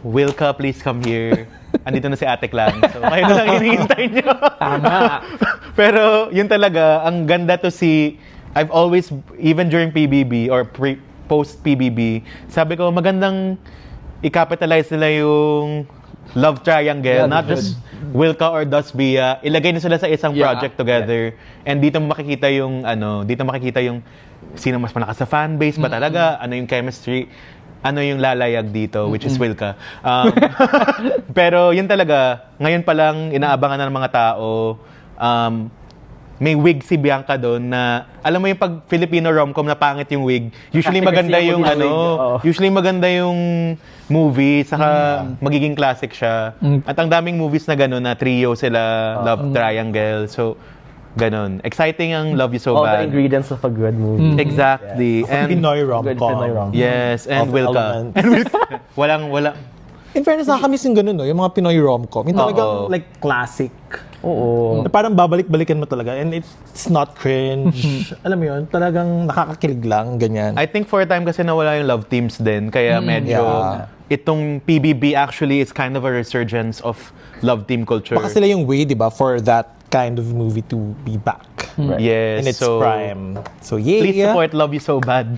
Wilka, please come here. Andito na si Ate Clang. So, kayo na lang hinihintay nyo. Tama. Pero, yun talaga, ang ganda to see. I've always, even during PBB or post-PBB, sabi ko, magandang i-capitalize nila yung love triangle, not just Wilka or Dusbia. Ilagay na sila sa isang project together. And dito mo makikita yung, sino mas malakas sa fanbase ba talaga? Ano yung chemistry? Ano yung lalayag dito, which is Wilka. Pero yun talaga, ngayon pa lang inaabangan na ng mga tao. May wig si Bianca doon na, alam mo yung pag Filipino rom-com na pangit yung wig, usually maganda yung usually maganda yung movie, saka magiging classic siya. At ang daming movies na gano'n na trio sila, love triangle. So, gano'n. Exciting ang Love You So All Bad. the ingredients of a good movie. Exactly. And Pinoy rom-com. Pinoy rom-com. Yes, and Of Wilka. element. And Wilka. Walang. In fairness, nakakamiss yung ganun, no? Yung mga Pinoy rom-com. Yung talagang, like, classic. Oo. Na parang babalik-balikan mo talaga. And it's not cringe. Alam mo yun, talagang nakakakilig lang, ganyan. I think for a time kasi nawala yung love teams din. Kaya medyo, itong PBB actually is kind of a resurgence of love team culture. Baka sila yung way, di ba, for that kind of movie to be back. Yes. In its so, prime. So, yeah. Please support Love You So Bad.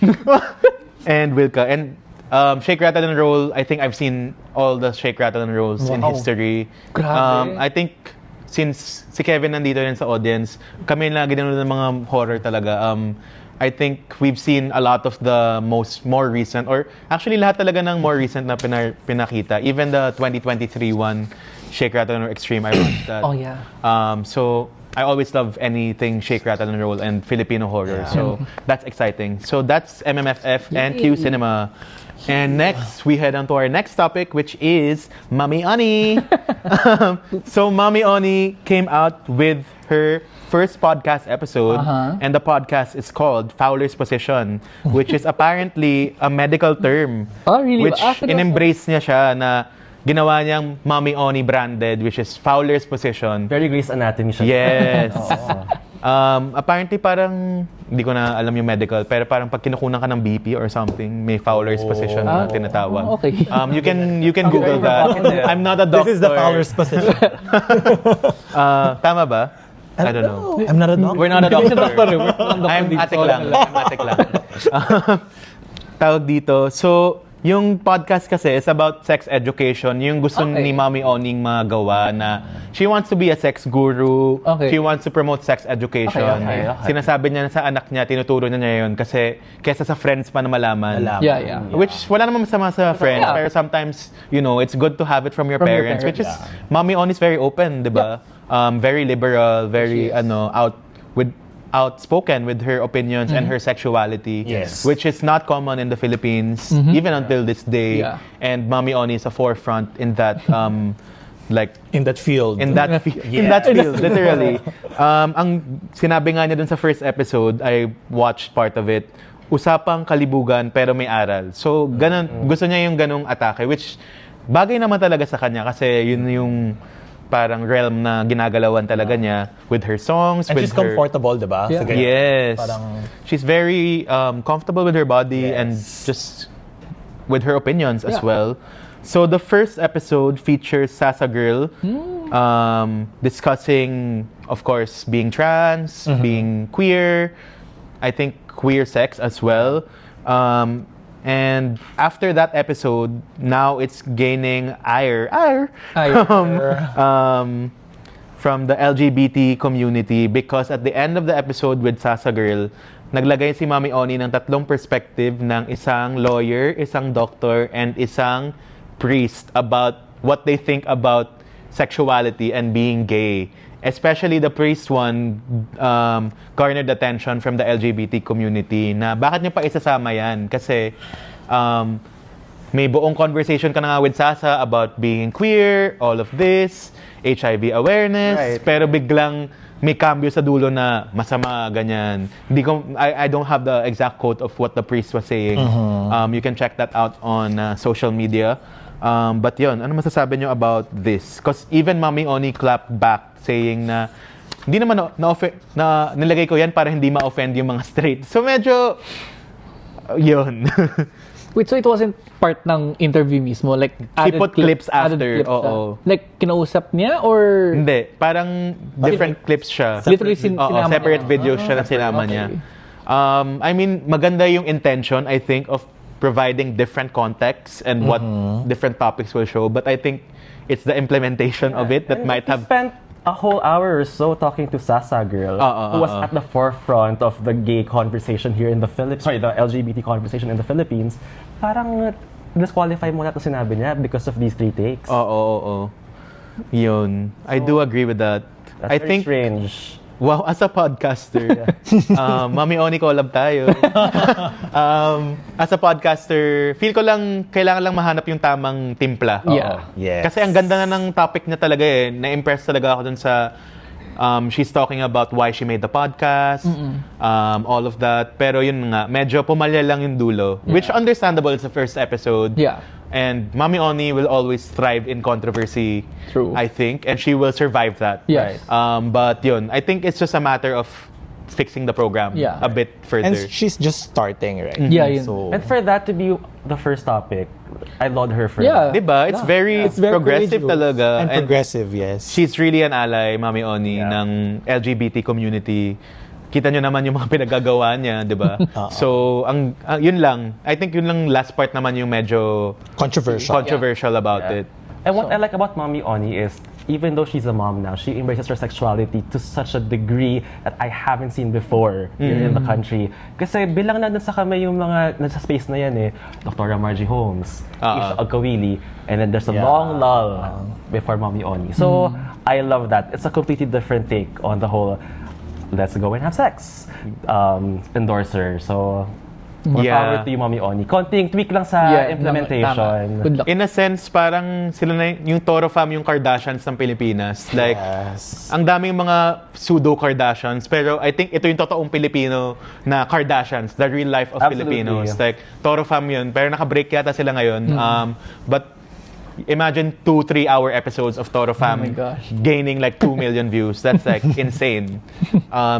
And Wilka. And Shake, Rattle, and Roll, I think I've seen all the Shake, Rattle, and Rolls in history. Grabe. I think since si Kevin nandito rin sa audience, kami lagi nanonood ng mga horror talaga. I think we've seen a lot of the more recent, or actually lahat talaga ng more recent na pinakita. Even the 2023 one, Shake, Rattle, and Roll Extreme, I watched that. Oh, yeah. So I always love anything Shake, Rattle, and Roll and Filipino horror. So that's exciting. So that's MMFF and QCinema. And next, we head on to our next topic, which is Mami Oni. So Mami Oni came out with her first podcast episode, and the podcast is called Fowler's Position, which is apparently a medical term. Oh, really? Which in-embrace niya siya na ginawa niyang Mommy Oni branded, which is Fowler's Position. Very Grey's Anatomy siya. Yes. Apparently parang, hindi ko na alam yung medical, pero parang pag kinukunan ka ng BP or something, may Fowler's Position na tinatawag. Okay. You can Google that. I'm not a doctor. This is the Fowler's Position. Tama ba? I don't know. I'm not a doctor. We're not a doctor. I'm atik lang. I'm atik lang. Tawag dito. So, yung podcast kasi is about sex education. Yung gusto ni Mommy Oning magawa na she wants to be a sex guru. She wants to promote sex education. Okay. Sinasabi niya sa anak niya, tinuturo niya yun kasi kesa sa friends pa na malaman. Yeah. Which wala naman masama sa friends. Pero sometimes, it's good to have it from your parents. Which is, Mommy On is very open, di ba? Very liberal, very outspoken with her opinions and her sexuality, which is not common in the Philippines even until this day. And Mommy Oni is a forefront in that in that field. In that field, literally. Ang sinabi nga niya dun sa first episode, I watched part of it, usapang kalibugan pero may aral. So, ganun, gusto niya yung ganung atake, which bagay naman talaga sa kanya kasi yun yung parang realm na ginagalawan talaga niya with her songs. And with she's comfortable, diba? Yeah. Yes. She's very comfortable with her body and just with her opinions as well. So the first episode features Sasa Girl discussing, of course, being trans, being queer, I think queer sex as well. And after that episode, now it's gaining ire from the LGBT community because at the end of the episode with Sasa Girl, naglagay si Mommy Oni ng tatlong perspective ng isang lawyer, isang doctor, and isang priest about what they think about sexuality and being gay. Especially the priest one garnered attention from the LGBT community na bakit niyo pa isasama yan? Kasi may buong conversation ka na nga with Sasa about being queer, all of this, HIV awareness, pero biglang may cambio sa dulo na masama, ganyan. I don't have the exact quote of what the priest was saying. You can check that out on social media. But yun, ano masasabi nyo about this? Because even Mommy Oni clapped back saying na hindi naman na nilagay ko yan para hindi ma-offend yung mga straight. So medyo yun. Wait, so it wasn't part ng interview mismo? Like, she put clips after. Oo. Like, kinausap niya or? Hindi. Parang different clips siya. Literally sinama separate videos siya na sinama niya. I mean, maganda yung intention, I think, of providing different contexts and what different topics will show. But I think it's the implementation of it that might have... spent a whole hour or so talking to Sasa Girl, who was at the forefront of the gay conversation here in the Philippines. Sorry, the LGBT conversation in the Philippines. Parang disqualify mo na ito sinabi niya because of these 3 takes. Oo. Yun. I do agree with that. That's very strange. Wow, as a podcaster, Mommy Oni collab tayo. As a podcaster, feel ko lang, kailangan lang mahanap yung tamang timpla. Yes. Kasi ang ganda na ng topic niya talaga eh. Na-impress talaga ako dun sa, she's talking about why she made the podcast, all of that. Pero yun nga, medyo pumalya lang yung dulo. Which understandable, it's the first episode. Yeah. And Mommy Oni will always thrive in controversy, I think, and she will survive that. Yes. But yun, I think it's just a matter of fixing the program a bit further. And she's just starting, right? Yeah, yun. So, And for that to be the first topic, I laud her for Yeah. that. Diba? It's very progressive courageous. talaga. And progressive, yes. She's really an ally, Mommy Oni, ng LGBT community. Kita nyo naman yung mga pinagagawa niya, di ba? So, yun lang. I think yun lang last part naman yung medyo controversial about it. And what I like about Mommy Oni is, even though she's a mom now, she embraces her sexuality to such a degree that I haven't seen before here in the country. Kasi bilang na sa kamay yung mga nasa space na yan eh, Dr. Margie Holmes, Isha Agkawili, and then there's a long lull before Mommy Oni. So, I love that. It's a completely different take on the whole let's go and have sex endorser. So More Yeah. power to you, Mommy Oni. Konting tweak lang sa implementation. Tama. Good luck. In a sense, parang sila na yung Toro fam yung Kardashians ng Pilipinas. Like, ang daming mga pseudo-Kardashians, pero I think ito yung totoong Pilipino na Kardashians, the real life of Absolutely. Filipinos. Like, Toro fam yun, pero naka-break yata sila ngayon. But imagine 2-3 hour episodes of Toro fam my gosh. gaining like 2 million views. That's like insane.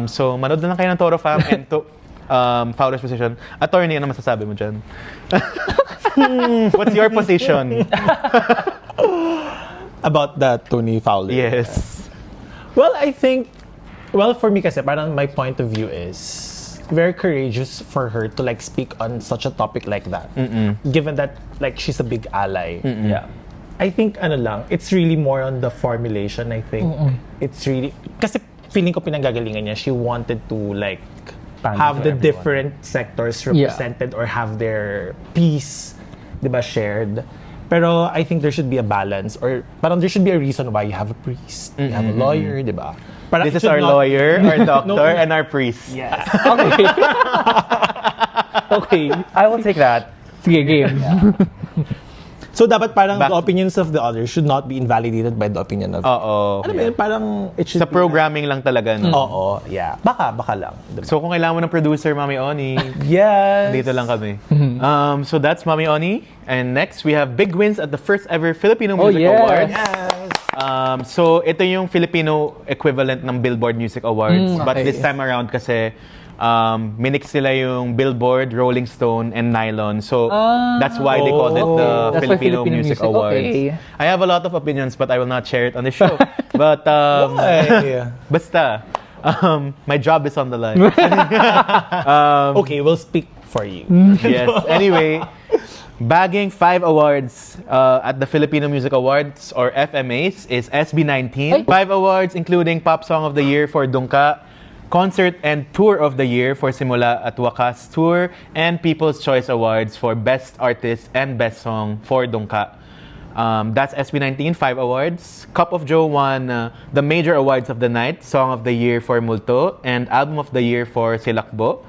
So, manood na lang kayo ng Toro fam and Fowler's position. Attorney, ano masasabi mo dyan? What's your position? About that Toni Fowler. Yes. Well, I think, for me kasi, parang my point of view is very courageous for her to like speak on such a topic like that. Given that like she's a big ally. Yeah. I think it's really more on the formulation, I think. It's really, kasi feeling ko pinanggagalingan niya, she wanted to like have the everyone. different sectors represented or have their piece, diba, shared. Pero I think there should be a balance, or parang there should be a reason why you have a priest, you have a lawyer, diba? Parang This it is should our not- lawyer, our doctor, No. and our priest. Yes. Okay. Okay. I will take that. Sige, game. So dapat parang Back- the opinions of the others should not be invalidated by the opinion of... Oo. Alam mo yun, parang it should Sa be- programming lang talaga, no? Oo, yeah. Baka lang. Diba? So kung kailangan mo ng producer, Mami Oni, Yes. dito lang kami. So that's Mami Oni. And next, we have big wins at the first ever Filipino Music yes. Awards. Yes. So ito yung Filipino equivalent ng Billboard Music Awards. But okay. this time around kasi, minix nila yung Billboard, Rolling Stone, and Nylon. So that's why they called it the That's why Filipino Filipino Music Music, Awards. okay. I have a lot of opinions, but I will not share it on the show. But Ay. basta, my job is on the line. Okay, we'll speak for you. Yes. Anyway, bagging 5 awards at the Filipino Music Awards, or FMAs, is SB19. 5 awards including Pop Song of the Year for Dungka, Concert and Tour of the Year for Simula at Wakas Tour, and People's Choice Awards for Best Artist and Best Song for Dungka. That's SB19, 5 awards. Cup of Joe won the major awards of the night, Song of the Year for Multo, and Album of the Year for Silakbo.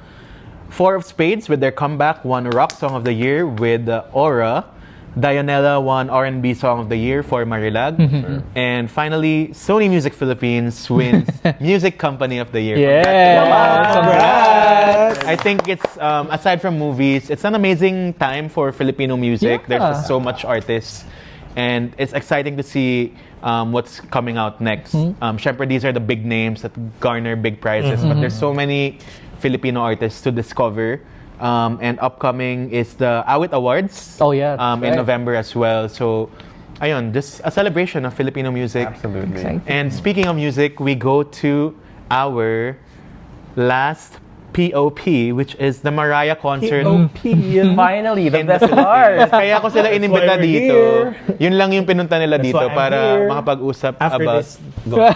4 of Spades, with their comeback, won Rock Song of the Year with Aura. Dianella won R&B Song of the Year for Marilag. And finally, Sony Music Philippines wins Music Company of the Year. Yeah. Congrats! I think it's, aside from movies, it's an amazing time for Filipino music. Yeah. There's just so much artists. And it's exciting to see what's coming out next. Syempre, these are the big names that garner big prizes. But there's so many Filipino artists to discover. And upcoming is the Awit Awards. Oh, yeah, that's in right. November as well. So, ayun, just a celebration of Filipino music. Absolutely. Exciting. And speaking of music, we go to our last P.O.P, which is the Mariah concert. Finally, the best part. Kaya ako sila inimbita we're dito. here. Yun lang yung pinunta nila That's dito why I'm para here. makapag-usap After about this, go.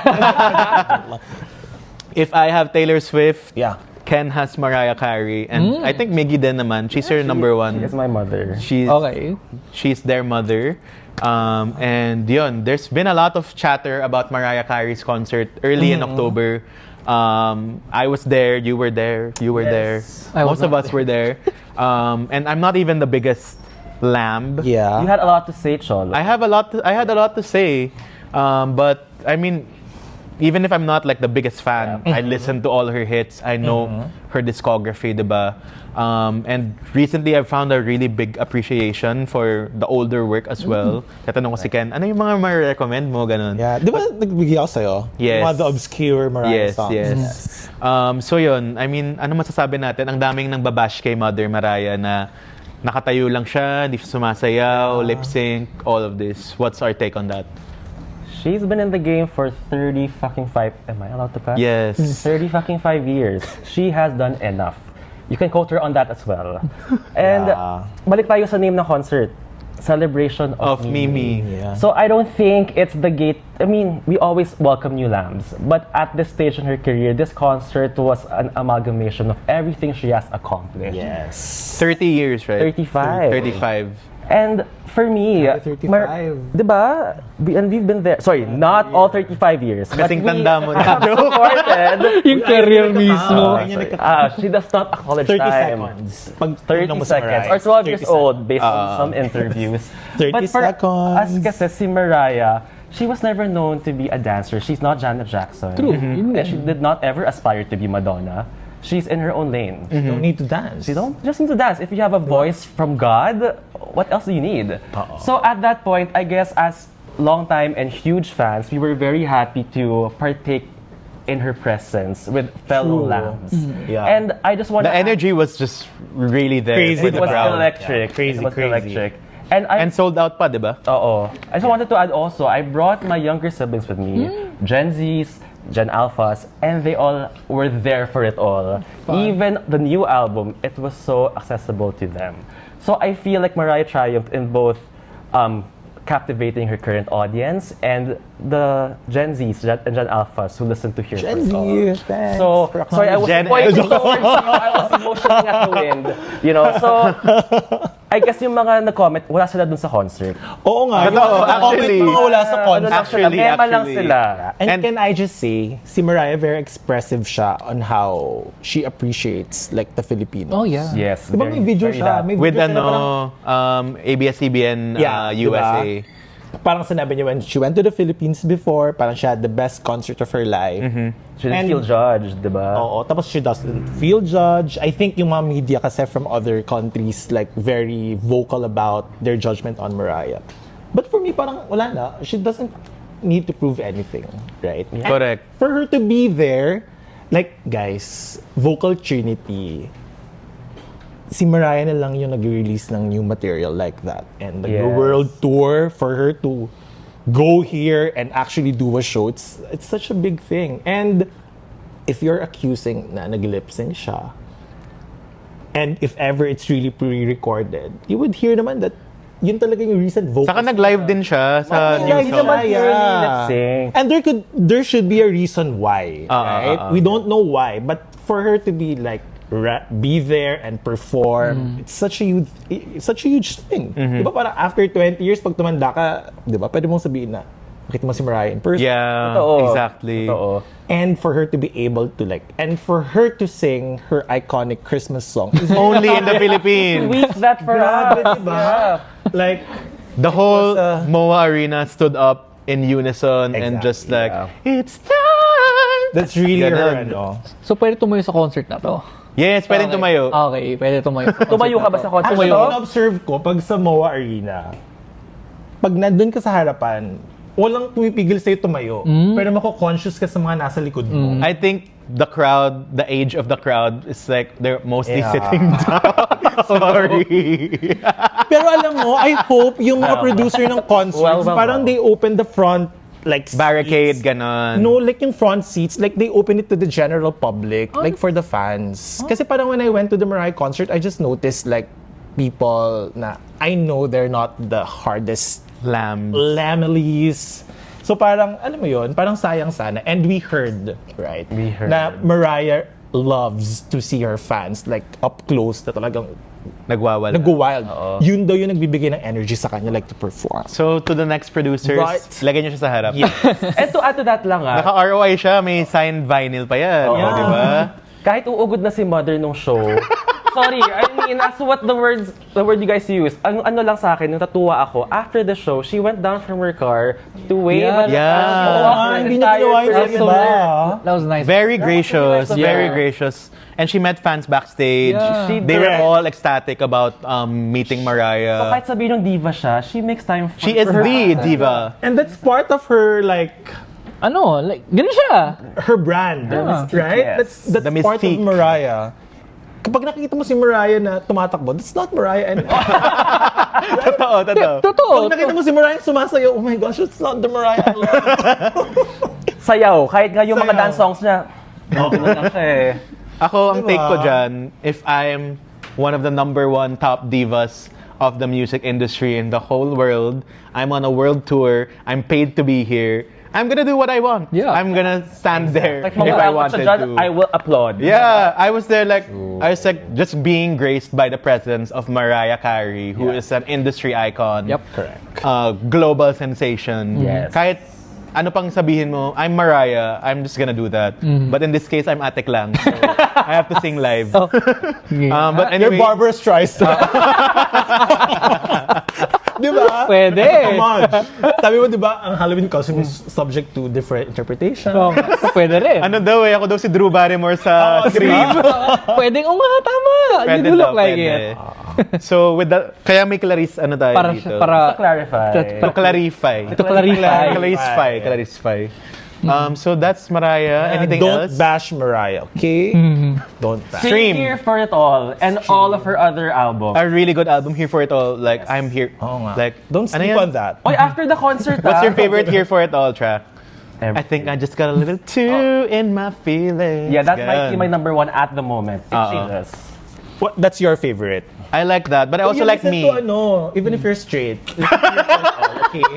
if I have Taylor Swift, Yeah. Ken has Mariah Carey, and I think Miggy din naman. She's her number one. She is my mother. She's their mother. And yun, there's been a lot of chatter about Mariah Carey's concert early in October. I was there, you were there, you were there. I was Most of not us were there. And I'm not even the biggest lamb. Yeah. You had a lot to say, Cholo. I had a lot to say. But I mean, even if I'm not like the biggest fan, I listen to all her hits. I know her discography, diba? And recently, I've found a really big appreciation for the older work as well. Tatanong ko si Ken, ano yung mga ma-recommend mo? Ganun. Yeah. Di ba nagbigay ako sa'yo? Yes. Mga the obscure Mariah Yes, songs. yes. So yun, I mean, ano masasabi natin? Ang daming nang babash kay Mother Mariah na nakatayo lang siya, hindi siya sumasayaw, lip sync, all of this. What's our take on that? She's been in the game for 30 fucking 5. Am I allowed to pass? Yes. 30 fucking 5 years. She has done enough. You can quote her on that as well. And balik tayo sa name ng concert. Celebration of Mimi. Yeah. So I don't think it's the gate. I mean, we always welcome new lambs. But at this stage in her career, this concert was an amalgamation of everything she has accomplished. Yes. 30 years, right? 35. 35. And for me, 35. diba? And we've been there. Sorry, not all 35 years. But Kasing we tanda mo na. have supported. Yung career mismo. She does not acknowledge 30 time. seconds. Pag 30 seconds. Or 12 years old based on some interviews. 30 But for seconds. us kasi si Mariah, she was never known to be a dancer. She's not Janet Jackson. True. And she did not ever aspire to be Madonna. She's in her own lane. You don't need to dance. You don't just need to dance. If you have a voice from God, what else do you need? So at that point, I guess as longtime and huge fans, we were very happy to partake in her presence with fellow lambs. Yeah. And I just want The energy was just really there. Crazy for it the was crowd. electric. Yeah, crazy, It was crazy. electric. And I And sold out pa, di ba? I just wanted to add also, I brought my younger siblings with me, Gen Zs, Gen Alphas, and they all were there for it all. Even the new album, it was so accessible to them. So I feel like Mariah triumphed in both captivating her current audience and the Gen Zs and Gen Alphas who listen to her. Gen Z, thanks. So, for sorry, I was Gen pointing X. towards you. I was emotionally at the wind. You know, so I guess yung mga nag-comment, wala sila dun sa concert. Oo nga. Totoo, yung actually. comment mga wala sa Ano concert. lang sila, mema lang sila. And, And- can I just say, si Mariah very expressive siya on how she appreciates like the Filipino. Oh, yeah. Yes. Diba may video siya? May With video siya na parang- ABS-CBN Yeah, USA. diba? Parang sinabi niya when she went to the Philippines before, parang she had the best concert of her life. She didn't And- feel judged, diba? Oo, tapos she doesn't feel judged. I think yung mga media kasi from other countries like very vocal about their judgment on Mariah. But for me, parang wala na. She doesn't need to prove anything, right? And Correct. for her to be there, like, guys, Vocal Trinity, si Mariah na lang yung nag-release ng new material like that. And the Yes. world tour, for her to go here and actually do a show, it's such a big thing. And if you're accusing na nag-lip sync siya, and if ever it's really pre-recorded, you would hear naman that yun talaga yung recent vocals. Saka nag-live din siya sa Yeah, new hindi song. naman purely lip-sync. And there should be a reason why, right? We don't know why, but for her to be like be there and perform, it's such a huge thing. Di ba parang after 20 years pag tumanda ka, di ba pwede mong sabihin na nakita mo si Mariah in person. Yeah, Totoo. exactly. Totoo. And for her to be able to and for her to sing her iconic Christmas song is Only in the Philippines. Tweet that for grabe, us. diba? Yeah. Like, The whole was, MOA Arena stood up in unison and Exactly, just like, yeah. it's time! that's really her, Ganun. ano. So, pwede tumayo sa concert na to? Yes, pwedeng tumayo. Okay, pwede tumayo sa concert Tumayo ka na ba to. sa concert Actually, na to? observe ko, pag sa MOA Arena, pag nandun ka sa harapan, walang tumipigil sa'yo tumayo. Pero mako-conscious ka sa mga nasa likod mo. I think the crowd, the age of the crowd is like they're mostly Yeah. sitting down. Sorry. Pero alam mo, I hope yung mga producer ng concerts, Well. parang they open the front, like, Barricade, seats. ganon. No, like yung front seats, like they open it to the general public, like for the fans. Kasi parang when I went to the Mariah concert, I just noticed like people na I know they're not the hardest Lamb. lamelies. So parang, alam mo yun, parang sayang sana. And we heard, right? We heard. Na Mariah loves to see her fans like up close na talagang Nagwawala. nag-wild. Yun daw yung nagbibigay ng energy sa kanya like to perform. So, to the next producers, Right. lagay niyo siya sa harap. And to add to that lang Naka-ROI siya, may signed vinyl pa yan. Yeah. Di ba? kahit uugod na si mother nung show, sorry, I mean, that's what the word you guys use. Ano lang sa akin, natatuwa ako, after the show, she went down from her car to wave at the Yeah. fans. Oo, hindi niya ginawa yun sa person iba. there. That was nice. Very gracious, Yeah. very gracious. And she met fans backstage. Yeah. They were Correct. all ecstatic about meeting So Mariah. kahit sabihin ng diva siya, she makes time for She is for her the fans. diva. And that's part of her, like, Ano, like, ganun siya. her brand, mystique, right? yes. That's The part of mystique. Mariah. Kapag nakikita mo si Mariah na tumatakbo, that's not Mariah anymore. Totoo, totoo. Totoo. Pag nakita mo si Mariah sumasayaw, oh my gosh, it's not the Mariah I love. Sayaw, kahit nga yung mga Sayaw. dance songs niya, okay na lang siya eh. Ako, ang Diba? take ko dyan, if I'm one of the number one top divas of the music industry in the whole world, I'm on a world tour, I'm paid to be here, I'm gonna do what I want. Yeah. I'm gonna stand there Like, if I ako wanted sa dyan, to. I will applaud. Yeah, I was there like just being graced by the presence of Mariah Carey, who is an industry icon. Yep. Correct. Global sensation. Yes. Kahit ano pang sabihin mo, I'm Mariah, I'm just gonna do that. But in this case, I'm Ate Lang, so I have to sing live. But anyway, You're Barbara Streisand. Di ba? Pwede. Come on. Sabi mo, di ba, ang Halloween costume is subject to different interpretation. Oh, pwede rin. ano daw ako daw si Drew Barrymore sa Scream. Pwede, tama. You do look like it. So with that, kaya may Clarice ano tayo Para, dito? para, To clarify. To clarify. Clarify. So that's Mariah. Anything Don't else? bash Mariah, okay? Don't bash. Stream. Here for It All and all of her other albums. A really good album, Here for It All. Like, I'm here. Oo nga. Like, Don't ano sleep yan? on that. Oy, after the concert, What's your favorite Here for It All track? Everything. I think I just got a little too in my feelings. Yeah, that might be Ganun. my number one at the moment. It's Jesus. That's your favorite. I like that, but I also You like listen me. to ano, even if you're straight. Listen to your all, okay?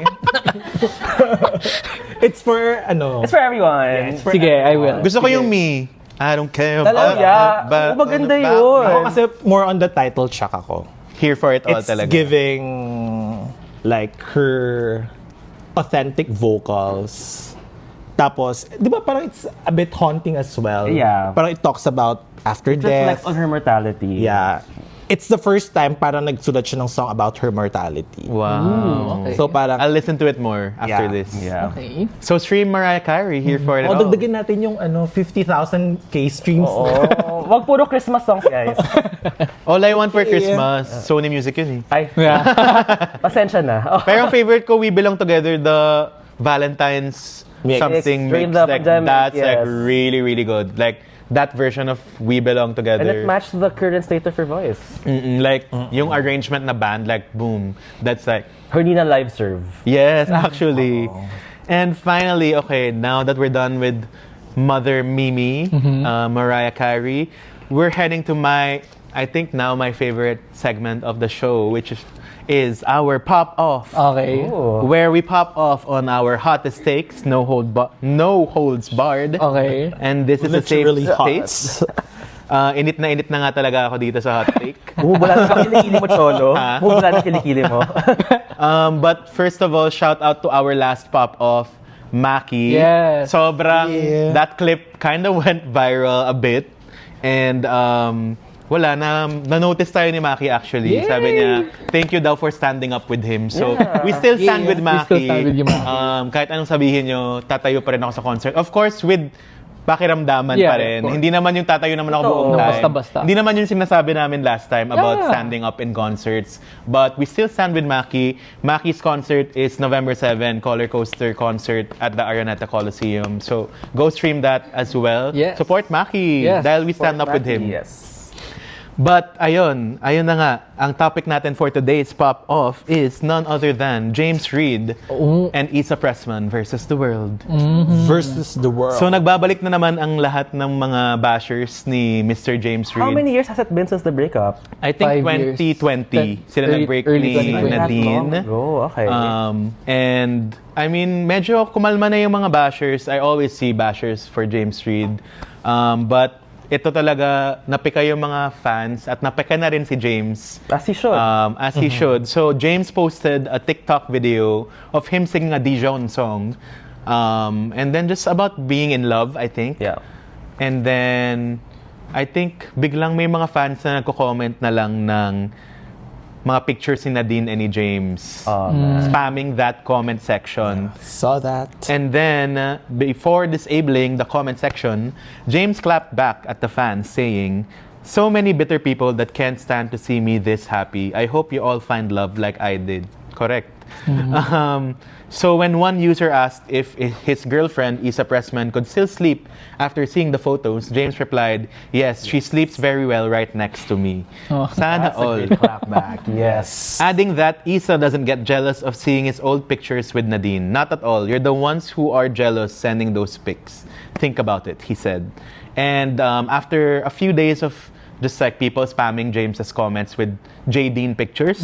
It's for ano. It's for everyone. it's for sige, I will. Gusto ko yung me. I don't care Talaga? about- Maganda about- Ako yun. kasi more on the title track ako. Here for It All It's talaga. giving like her authentic vocals. Tapos, di ba parang it's a bit haunting as well. Yeah. Parang it talks about after It death. reflects on her mortality. Yeah. It's the first time parang nagsulat siya ng song about her mortality. Wow. Okay. So parang, I'll listen to it more after Yeah. this. Yeah. Okay. So stream Mariah Carey, Here for It All. dagdagan natin yung 50,000K streams. Oh, wag puro Christmas songs, guys. All I Want for Christmas. Sony Music yun eh. Ay, Yeah. pasensya na. Oh. Pero ang favorite ko, We Belong Together, the Valentine's Mix. something During mix. the Like, pandemic, that's like yes. really, really good. Like, that version of We Belong And it Together. matched the current state of her voice. Like, yung arrangement na band, like, boom. That's like, Her Nina live serve. yes, actually. And finally, okay, now that we're done with Mother Mimi, Mariah Carey, we're heading to I think now my favorite segment of the show, which is our Pop Off. Okay. Oh. Where we pop off on our hottest takes, no holds barred. Okay. And this is a safe Literally hot. space. Init na nga talaga ako dito sa hot take. Bumubula na kilikili mo, Cholo. Bumubula na kilikili mo. But first of all, shout out to our last pop off, Maki. Yes. Sobrang, Yeah. that clip kind of went viral a bit. And wala, na-notice tayo ni Maki actually. Yay! Sabi niya, thank you daw for standing up with him. So, Yeah. we still stand with We Maki. still stand with you, Maki. Kahit anong sabihin nyo, tatayo pa rin ako sa concert. Of course, with pakiramdaman Yeah, pa of rin. course. Hindi naman yung tatayo naman ako Totoo. buong No, time. basta-basta. Hindi naman yung sinasabi namin last time about Yeah. standing up in concerts. But we still stand with Maki. Maki's concert is November 7, Color Coaster concert at the Araneta Coliseum. So, go stream that as well. Yes. Support Maki Yes. dahil we stand up with him. Yes. But ayun na nga, ang topic natin for today's Pop Off is none other than James Reid and Issa Pressman versus the world. Versus the world. So nagbabalik na naman ang lahat ng mga bashers ni Mr. James Reid. How many years has it been since the breakup? I think 5 years. 2020 sila Early- nag-break early ni 2020. Nadine. Oh, okay. And I mean, medyo kumalma na yung mga bashers. I always see bashers for James Reid. But ito talaga, napika yung mga fans at napika na rin si James. As he should. As he should. So, James posted a TikTok video of him singing a Dijon song. And then just about being in love, I think. Yeah. And then, I think, biglang may mga fans na nagko-comment na lang ng mga pictures ni Nadine and ni James. Spamming that comment section. Saw that. And then, before disabling the comment section, James clapped back at the fans saying, "So many bitter people that can't stand to see me this happy. I hope you all find love like I did." Correct. So when one user asked if his girlfriend, Issa Pressman, could still sleep after seeing the photos, James replied, "Yes, she sleeps very well right next to me." Sana That's a all. great clapback. Yes. Adding that Issa doesn't get jealous of seeing his old pictures with Nadine. Not at all. You're the ones who are jealous sending those pics. Think about it, he said. And after a few days of just like people spamming James's comments with J. Dean pictures.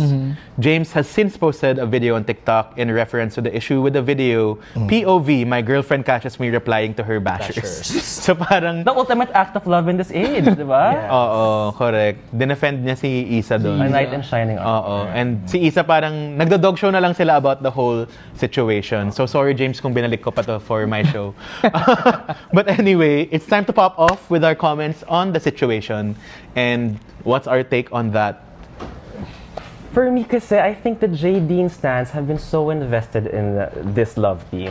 James has since posted a video on TikTok in reference to the issue with the video. POV, my girlfriend catches me replying to her bashers. So parang... The ultimate act of love in this age, di ba? Oo, correct. Dinefend niya si Issa doon. A knight in shining armor. Oo. And si Issa parang nagdo-dog show na lang sila about the whole situation. So sorry James kung binalik ko pa to for my show. But anyway, it's time to pop off with our comments on the situation. And what's our take on that? For me kasi, I think the J. Dean stans have been so invested in this love team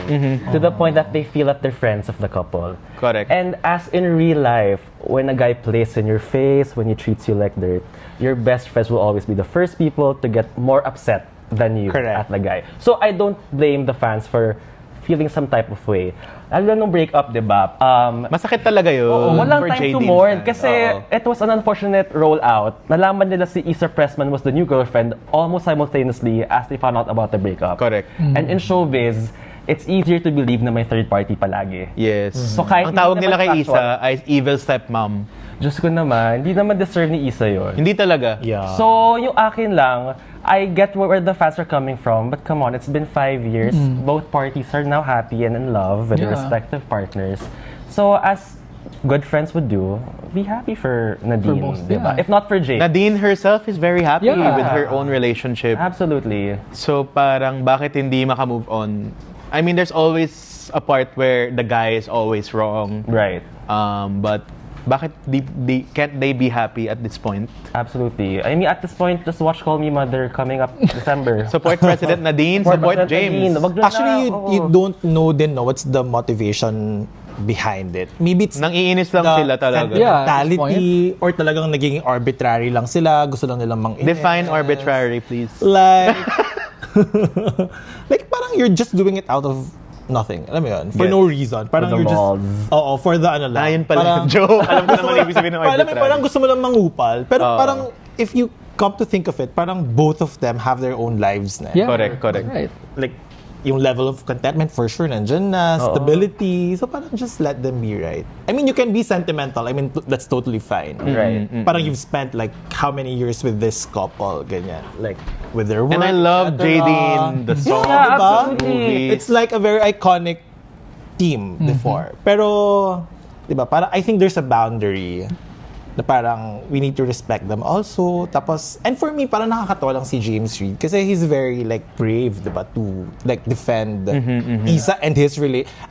to the point that they feel that they're friends of the couple. Correct. And as in real life, when a guy plays in your face, when he treats you like dirt, your best friends will always be the first people to get more upset than you at the guy. So I don't blame the fans for feeling some type of way. Lalo nung breakup, di ba? Masakit talaga yun. Walang for time to JD mourn fans. kasi it was an unfortunate rollout. Nalaman nila si Issa Pressman was the new girlfriend almost simultaneously as they found out about the breakup. Correct. And in showbiz, it's easier to believe na may third party palagi. Yes. So kahit ang tawag hindi nila naman kay factual, Issa ay evil stepmom. Diyos ko naman, hindi naman deserve ni Issa yun. Hindi talaga. Yeah. So, yung akin lang, I get where the fans are coming from, but come on, it's been 5 years. Both parties are now happy and in love with their respective partners. So, as good friends would do, be happy for Nadine, both, diba? yeah. If not for Jake. Nadine herself is very happy Yeah. with her own relationship. Absolutely. So parang bakit hindi makamove on? I mean, there's always a part where the guy is always wrong. Right. But bakit can't they be happy at this point? Absolutely. I mean, at this point, just watch Call Me Mother coming up December. Support President Nadine, support President James. Nadine. Wag na Actually, na, you don't know din what's the motivation behind it. Maybe it's Nangiinis lang the sila talaga. Yeah. sentimentality or talagang naging arbitrary lang sila. Gusto lang nilang mang-inis. Define arbitrary, please. Like, like parang you're just doing it out of nothing. Alam mo yun? For Yes. no reason. Parang For the you're malls. just... Oo, for the ano lang. Ayun pala Parang- yung joke. Alam ko naman ibig sabihin ng Alam mo, arbitrary. parang gusto mo lang mangupal. Pero Oo. parang if you come to think of it, parang both of them have their own lives na. Yeah. Correct. Right. Like, yung level of contentment for sure nandyan na, stability. So parang just let them be, right? I mean, you can be sentimental. I mean, that's totally fine. Right. Parang you've spent like how many years with this couple, ganyan. Like, with their work. And I love etc. JD in the song, Yeah, diba? absolutely. movies. It's like a very iconic team before. Pero, di ba, parang I think there's a boundary na parang we need to respect them also. Tapos, and for me, parang nakakatawa lang si James Reid kasi he's very like brave, di ba, to like defend Issa and his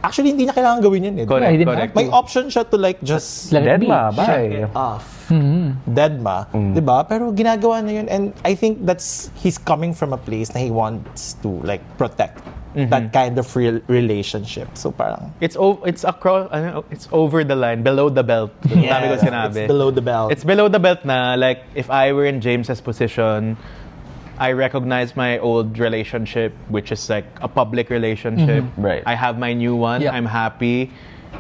Actually, hindi niya kailangan gawin yun eh. Correct, Yeah, he didn't correct. May option siya to like just Let it be. Deadma, shut bye. it off. Deadma. Diba? Pero ginagawa na yun. And I think he's coming from a place na he wants to like protect that kind of relationship. So parang... It's across, it's over the line, below the belt. Dami ko sinabi. It's below the belt. It's below the belt na, like, if I were in James's position, I recognize my old relationship, which is like a public relationship. Right. I have my new one. Yeah. I'm happy.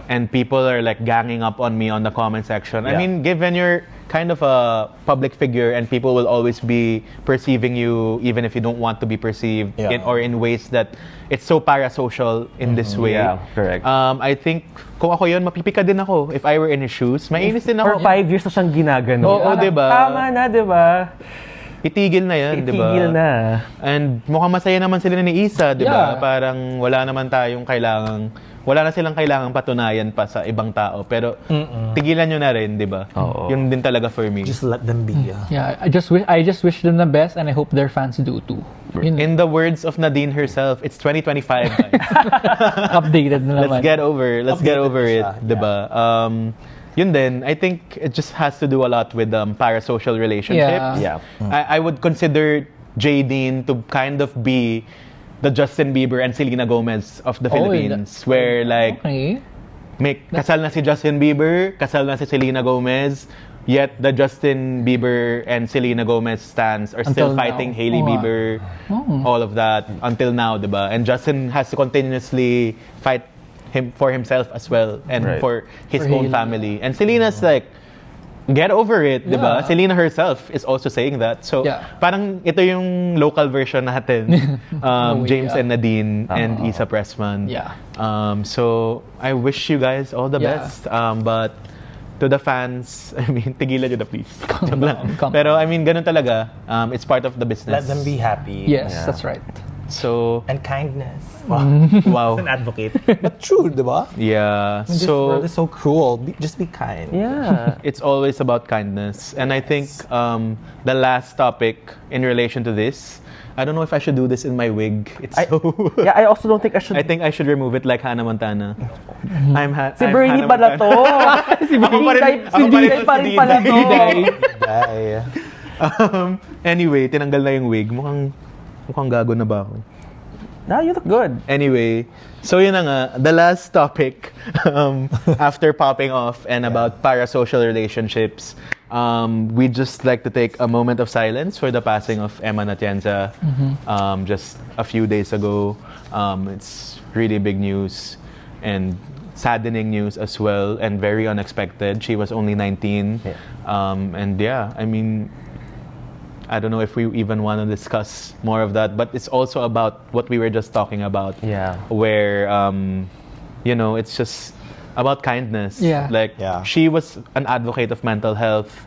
And people are like ganging up on me on the comment section. I Yeah. mean, given you're kind of a public figure and people will always be perceiving you even if you don't want to be perceived in ways that it's so parasocial in this way. Yeah, correct. I think kung ako yun, mapipika din ako if I were in his shoes. Mainis din For ako. 5 years na siyang ginagano. Oo, diba? Tama na, diba? Itigil na yan, di ba? Itigil na. And mukhang masaya naman sila ni Issa, di ba? Yeah. Parang wala naman tayong wala na silang kailangang patunayan pa sa ibang tao. Pero tigilan nyo na rin, di ba? Oo. Yun din talaga for me. Just let them be. Yeah, I just wish them the best, and I hope their fans do too. Yun, In the words of Nadine herself, it's 2025, guys. updated na naman. Let's get over it, siya, di ba? Yun din, I think it just has to do a lot with parasocial relationships. Yeah. I would consider J. Dean to kind of be the Justin Bieber and Selena Gomez of the Philippines, where like Okay. may kasal na si Justin Bieber, kasal na si Selena Gomez, yet the Justin Bieber and Selena Gomez stans are still Until fighting now. Hailey Oo nga. Bieber, all of that until now, diba? And Justin has to continuously fight for himself as well and Right. for his For own Hailey. family. And Selena's like, get over it, diba? Yeah. Selena herself is also saying that. So, Yeah. parang ito yung local version natin. James yeah. and Nadine and Issa Pressman. Yeah. So, I wish you guys all the Yeah. best. But to the fans, I mean, tigilan nyo na please. Joke lang. Calm Pero I mean, ganun talaga. It's part of the business. Let them be happy. Yes, Yeah. that's right. So, And kindness. Wow. wow. As an advocate. But true, diba? Yeah. This So, world is so cruel. Just be kind. Yeah. it's always about kindness. And I think the last topic in relation to this, I don't know if I should do this in my wig. It's so... Yeah, I also don't think I should. I think I should remove it like Hannah Montana. Si Bernie Hannah pala to. Montana. Si Bernie ako pa rin pa rin pala to. Bye. Anyway, tinanggal na yung wig. Mukhang gago na ba ako? Nah, you look good. Anyway, so yun na nga, the last topic after popping off and about parasocial relationships, we'd just like to take a moment of silence for the passing of Emman Atienza just a few days ago. It's really big news and saddening news as well and very unexpected. She was only 19. Yeah. And yeah, I mean, I don't know if we even want to discuss more of that, but it's also about what we were just talking about. Yeah. Where, it's just about kindness. Yeah. Like, Yeah. she was an advocate of mental health,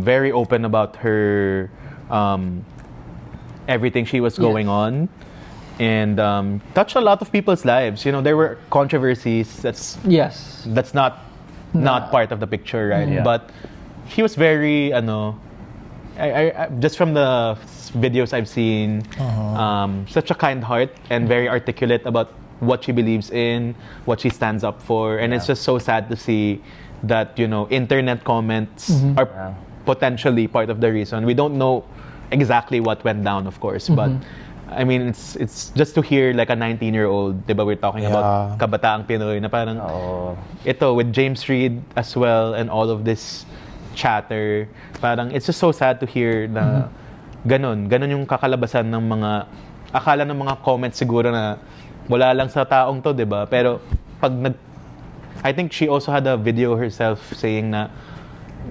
very open about her, everything she was going on, and touched a lot of people's lives. You know, there were controversies. Yes. That's not part of the picture, right? Yeah. But he was very, I just from the videos I've seen, such a kind heart and very articulate about what she believes in, what she stands up for, and it's just so sad to see that internet comments are potentially part of the reason. We don't know exactly what went down, of course, but I mean, it's just to hear like a 19-year-old, diba, we're talking about kabataang Pinoy na parang ito with James Reid as well and all of this chatter, parang it's just so sad to hear na ganon yung kakalabasan ng mga akala ng mga comments siguro na wala lang sa taong to, diba? Pero I think she also had a video herself saying na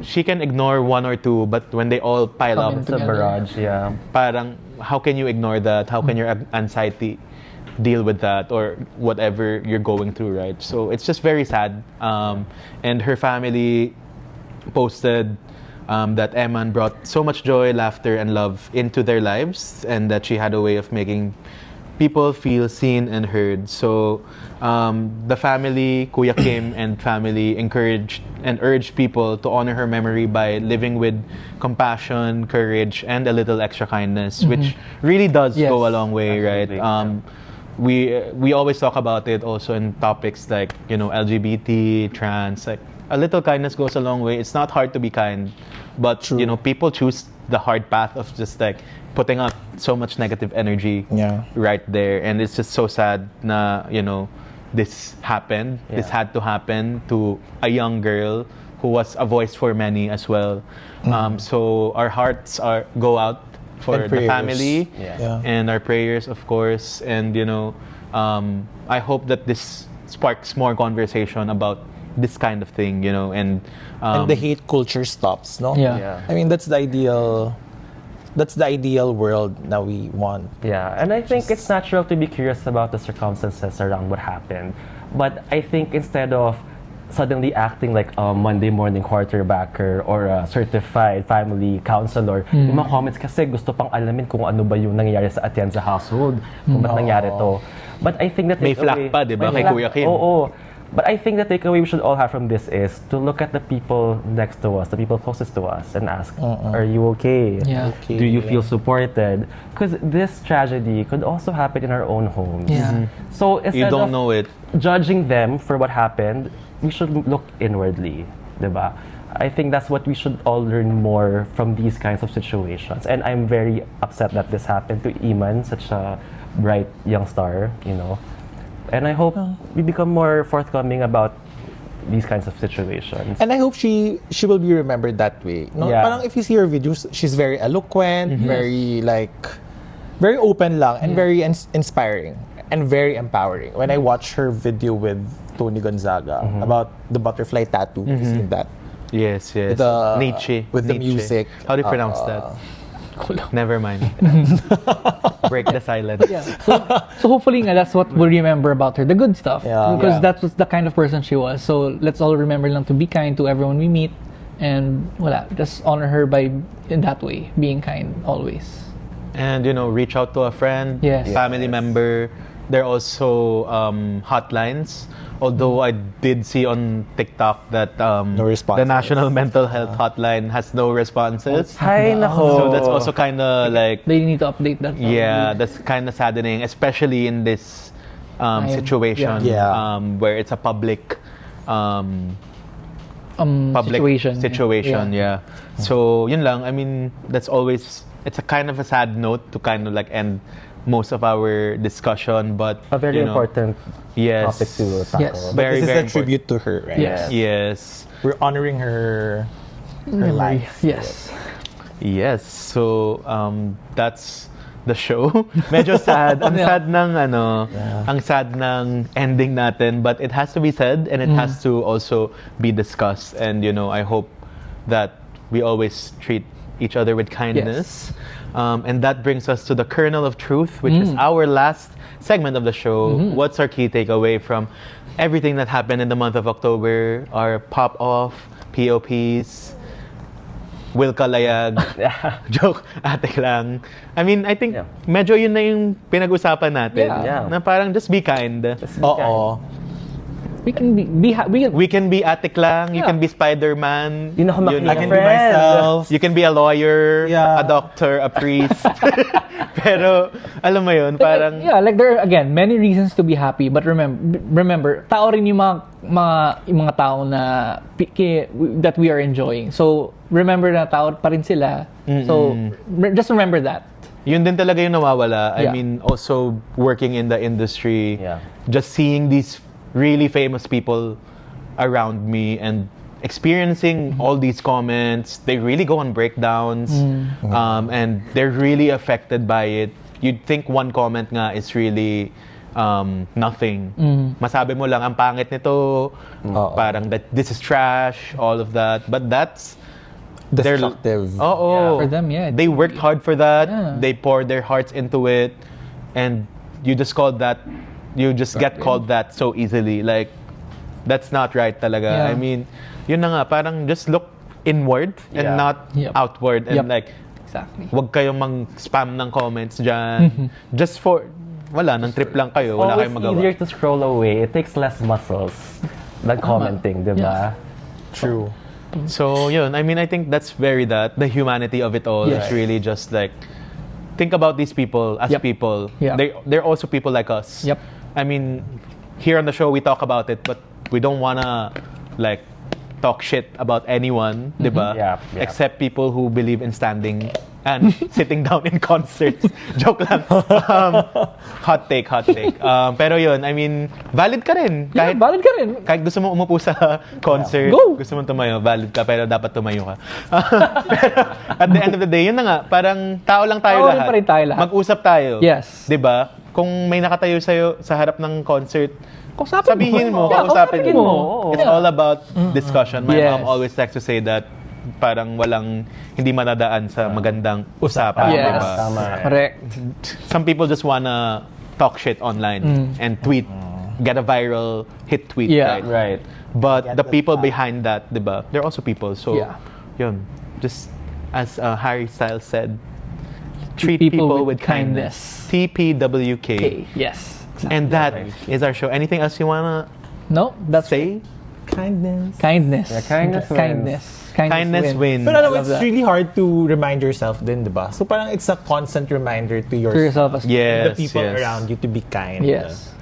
she can ignore one or two, but when they all pile up, It's a barrage, yeah. parang how can you ignore that? How can your anxiety deal with that or whatever you're going through, right? So it's just very sad. And her family posted that Emman brought so much joy, laughter, and love into their lives, and that she had a way of making people feel seen and heard. So the family, Kuya Kim and family encouraged and urged people to honor her memory by living with compassion, courage, and a little extra kindness, which really does go a long way, Absolutely. right? We always talk about it also in topics like LGBT, trans, like a little kindness goes a long way. It's not hard to be kind, but people choose the hard path of just like putting out so much negative energy right there, and it's just so sad na this happened. This had to happen to a young girl who was a voice for many as well. So our hearts go out for And the prayers. family Yeah. and our prayers, of course. And I hope that this sparks more conversation about this kind of thing, and the hate culture stops, no? Yeah. I mean, that's the ideal world that we want. Yeah, and I think it's natural to be curious about the circumstances around what happened. But I think instead of suddenly acting like a Monday morning quarterbacker or a certified family counselor, yung mga comments kasi gusto pang alamin kung ano ba yung nangyayari sa Atienza household, kung ba't nangyari to. But I think that May flack pa, di ba, kay Kuya Kim? Oo. But I think the takeaway we should all have from this is to look at the people next to us, the people closest to us, and ask, are you okay? Yeah. Okay, Do you feel supported? Because this tragedy could also happen in our own homes. Yeah. So you instead don't of know it. judging them for what happened, we should look inwardly, diba? I think that's what we should all learn more from these kinds of situations. And I'm very upset that this happened to Emman, such a bright young star, And I hope we become more forthcoming about these kinds of situations. And I hope she will be remembered that way. No? Yeah. Parang if you see her videos, she's very eloquent, very open lang, and very inspiring and very empowering. When I watch her video with Tony Gonzaga about the butterfly tattoo, you seen that? Yes. The- Nietzsche. with the Nietzsche. music. How do you pronounce that? Cholo. Never mind. Break the silence. Yeah. So hopefully nga, that's what we remember about her, the good stuff. Yeah. Because Yeah. that was the kind of person she was. So let's all remember lang to be kind to everyone we meet. And just honor her by, in that way, being kind always. And reach out to a friend, Yes. family member. There are also hotlines. Although I did see on TikTok that No responses. the National Mental Health Hotline has no responses. Ay, nako. So that's also kind of like, They need to update that. yeah, that's kind of saddening, especially in this situation Yeah. where it's a public situation. Yeah. So yun lang. I mean, that's always, it's a kind of a sad note to kind of like end most of our discussion, but A very important yes, topic to tackle. Yes. very This is very a tribute to her, right? Yes. Yes. We're honoring her life. Yes. Yes. So that's the show. Medyo sad. Ang sad ng ang sad ng ending natin, but it has to be said and it has to also be discussed. And I hope that we always treat each other with kindness. And that brings us to the kernel of truth, which is our last segment of the show. What's our key takeaway from everything that happened in the month of October? Our pop-off, P.O.Ps, Will Kalayag, joke, ate lang. I mean, I think medyo yun na yung pinag-usapan natin. Yeah. Na parang just be kind. Oo. We can We can be ate lang, you Yeah. can be Spider-Man. Yun ako I makita, can be friend. myself. You can be a lawyer, Yeah. a doctor, a priest. Pero, alam mo yun, parang... like there are, again, many reasons to be happy, but remember, tao rin yung mga tao na that we are enjoying. So remember na tao pa rin sila. So just remember that. Yun din talaga yung nawawala. I Yeah. mean, also working in the industry, Yeah. just seeing these really famous people around me and experiencing all these comments. They really go on breakdowns, and they're really affected by it. You'd think one comment nga is really nothing. Masabi mo lang, ang pangit nito, parang that this is trash, all of that. But that's Destructive. Oo. For them, yeah. They worked hard for that. Yeah. They poured their hearts into it, and you just get called that so easily. Like, that's not right talaga. Yeah. I mean, yun na nga, parang just look inward and Yeah. not Yep. outward. And Yep. like, Exactly. wag kayong mang-spam ng comments dyan. Just for, wala, nang trip lang kayo, wala Always kayong magawa. easier to scroll away. It takes less muscles than commenting, di ba? True. So, yun, I mean, I think that's the humanity of it all. Yes. It's really just like, think about these people as Yep. people. Yeah. They're also people like us. Yep. I mean, here on the show, we talk about it, but we don't wanna, like, talk shit about anyone, diba? Yeah, yeah. Except people who believe in standing and sitting down in concerts. Joke lang. Hot take. Pero yun, I mean, valid ka rin. Yeah, valid ka rin. Kahit gusto mo umupo sa concert, Go! gusto mo tumayo, valid ka, pero dapat tumayo ka. Pero at the end of the day, yun na nga, parang tao lang tayo Tao rin lahat. pa rin tayo lahat. Mag-usap tayo. Yes. 'Di ba? Kung may nakatayo sa'yo sa harap ng concert, Kausapin sabihin mo, Yeah, kausapin kausapin mo. mo. It's Yeah. all about discussion. My Yes. mom always likes to say that parang hindi manadaan sa magandang usapan. Yes. Diba? Tama. Correct. Some people just wanna talk shit online and tweet, get a viral hit tweet, Yeah. right? Right. But the people behind that, diba? They're also people. So, Yeah. yun. Just as Harry Styles said, treat people with kindness. TPWK. Okay. Yes. And that is our show. Anything else you wanna No, that's say? Kindness. kindness. Yeah, kindness wins. Kindness wins. Pero alam mo, love it's that. really hard to remind yourself din, di ba? So parang it's a constant reminder to To yourself as Yes, the people yes. around you to be kind. Yes.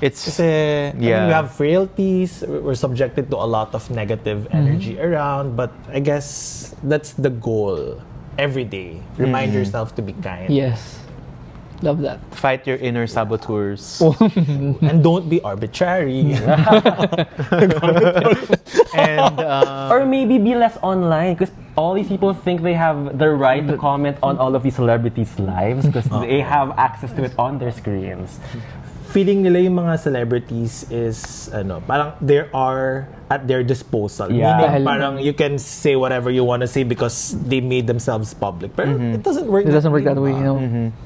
It's Kasi, I Yeah. mean, we have frailties, we're subjected to a lot of negative energy around, but I guess that's the goal every day. Remind yourself to be kind. Yes. Love that. fight your inner saboteurs. And don't be arbitrary. And Or maybe be less online because all these people think they have the right to comment on all of these celebrities' lives because they have access to it on their screens. feeling nila yung mga celebrities is parang they are at their disposal. Yeah. Meaning parang you can say whatever you want to say because they made themselves public. But it doesn't work. It doesn't work that way, you know.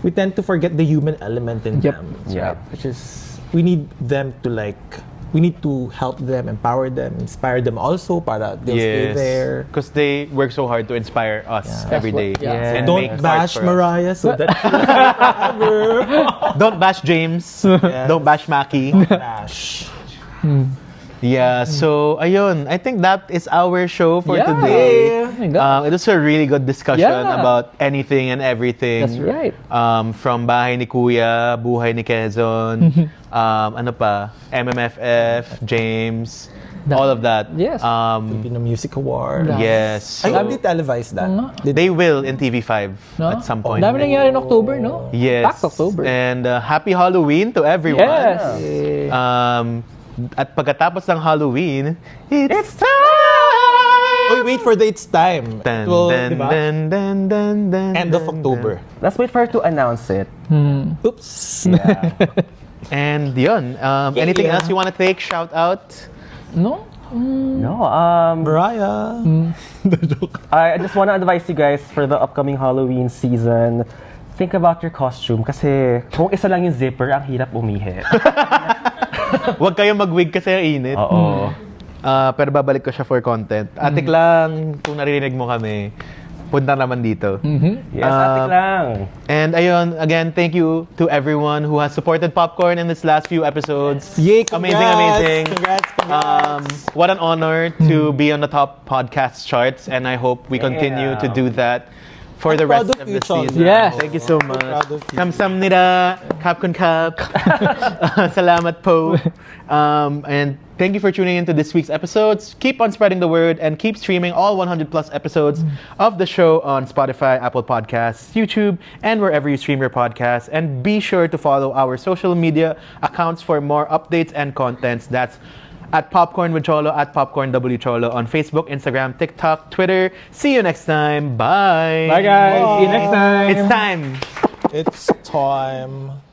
We tend to forget the human element in Yep. them. Yeah. Which is we need them to we need to help them, empower them, inspire them also para they'll stay there. Because they work so hard to inspire us every day. Yeah. And Don't make art bash for us. Mariah so that forever. Don't bash James. Don't bash Maki. Bash. Yeah, so ayun, I think that is our show for Yeah. today. Oh my God. It was a really good discussion Yeah. about anything and everything. That's right. From Bahay ni Kuya, Buhay ni Quezon, ano pa, MMFF, James, all of that. Yes. Filipino Music Awards. Yes. I So hope they televised that. they will in TV5 No? at some point. Dami nangyari in October, no? Yes. Back to October. And happy Halloween to everyone. Yes. At pagkatapos ng Halloween, it's time! Oh, wait for the It's Time. Dun, Well, dun, diba? dun, dun, dun, dun, End of dun, October. Let's wait for her to announce it. Oops. Yeah. And yun, anything else you want to take? Shout out? No? No, Mariah. I just want to advise you guys for the upcoming Halloween season. Think about your costume kasi kung isa lang yung zipper, ang hirap umihi. Huwag kayong mag-wig kasi ang init. Oo. Pero babalik ko siya for content. Atik lang, kung naririnig mo kami, punta naman dito. Yes, atik lang. And ayun, again, thank you to everyone who has supported Popcorn in this last few episodes. Yay, congrats. Amazing. Congrats. What an honor to be on the top podcast charts, and I hope we continue to do that for the rest proud of of the you, Cholo. season. Yes. Thank you so much. proud of you. Kamsam nila, Kapkun Kap. Salamat po. And thank you for tuning into this week's episodes. Keep on spreading the word and keep streaming all 100 plus episodes of the show on Spotify, Apple Podcasts, YouTube, and wherever you stream your podcasts. And be sure to follow our social media accounts for more updates and contents. That's at Popcorn with Cholo, at Popcorn W Cholo on Facebook, Instagram, TikTok, Twitter. See you next time. Bye. Bye, guys. See you next time. It's time. It's time.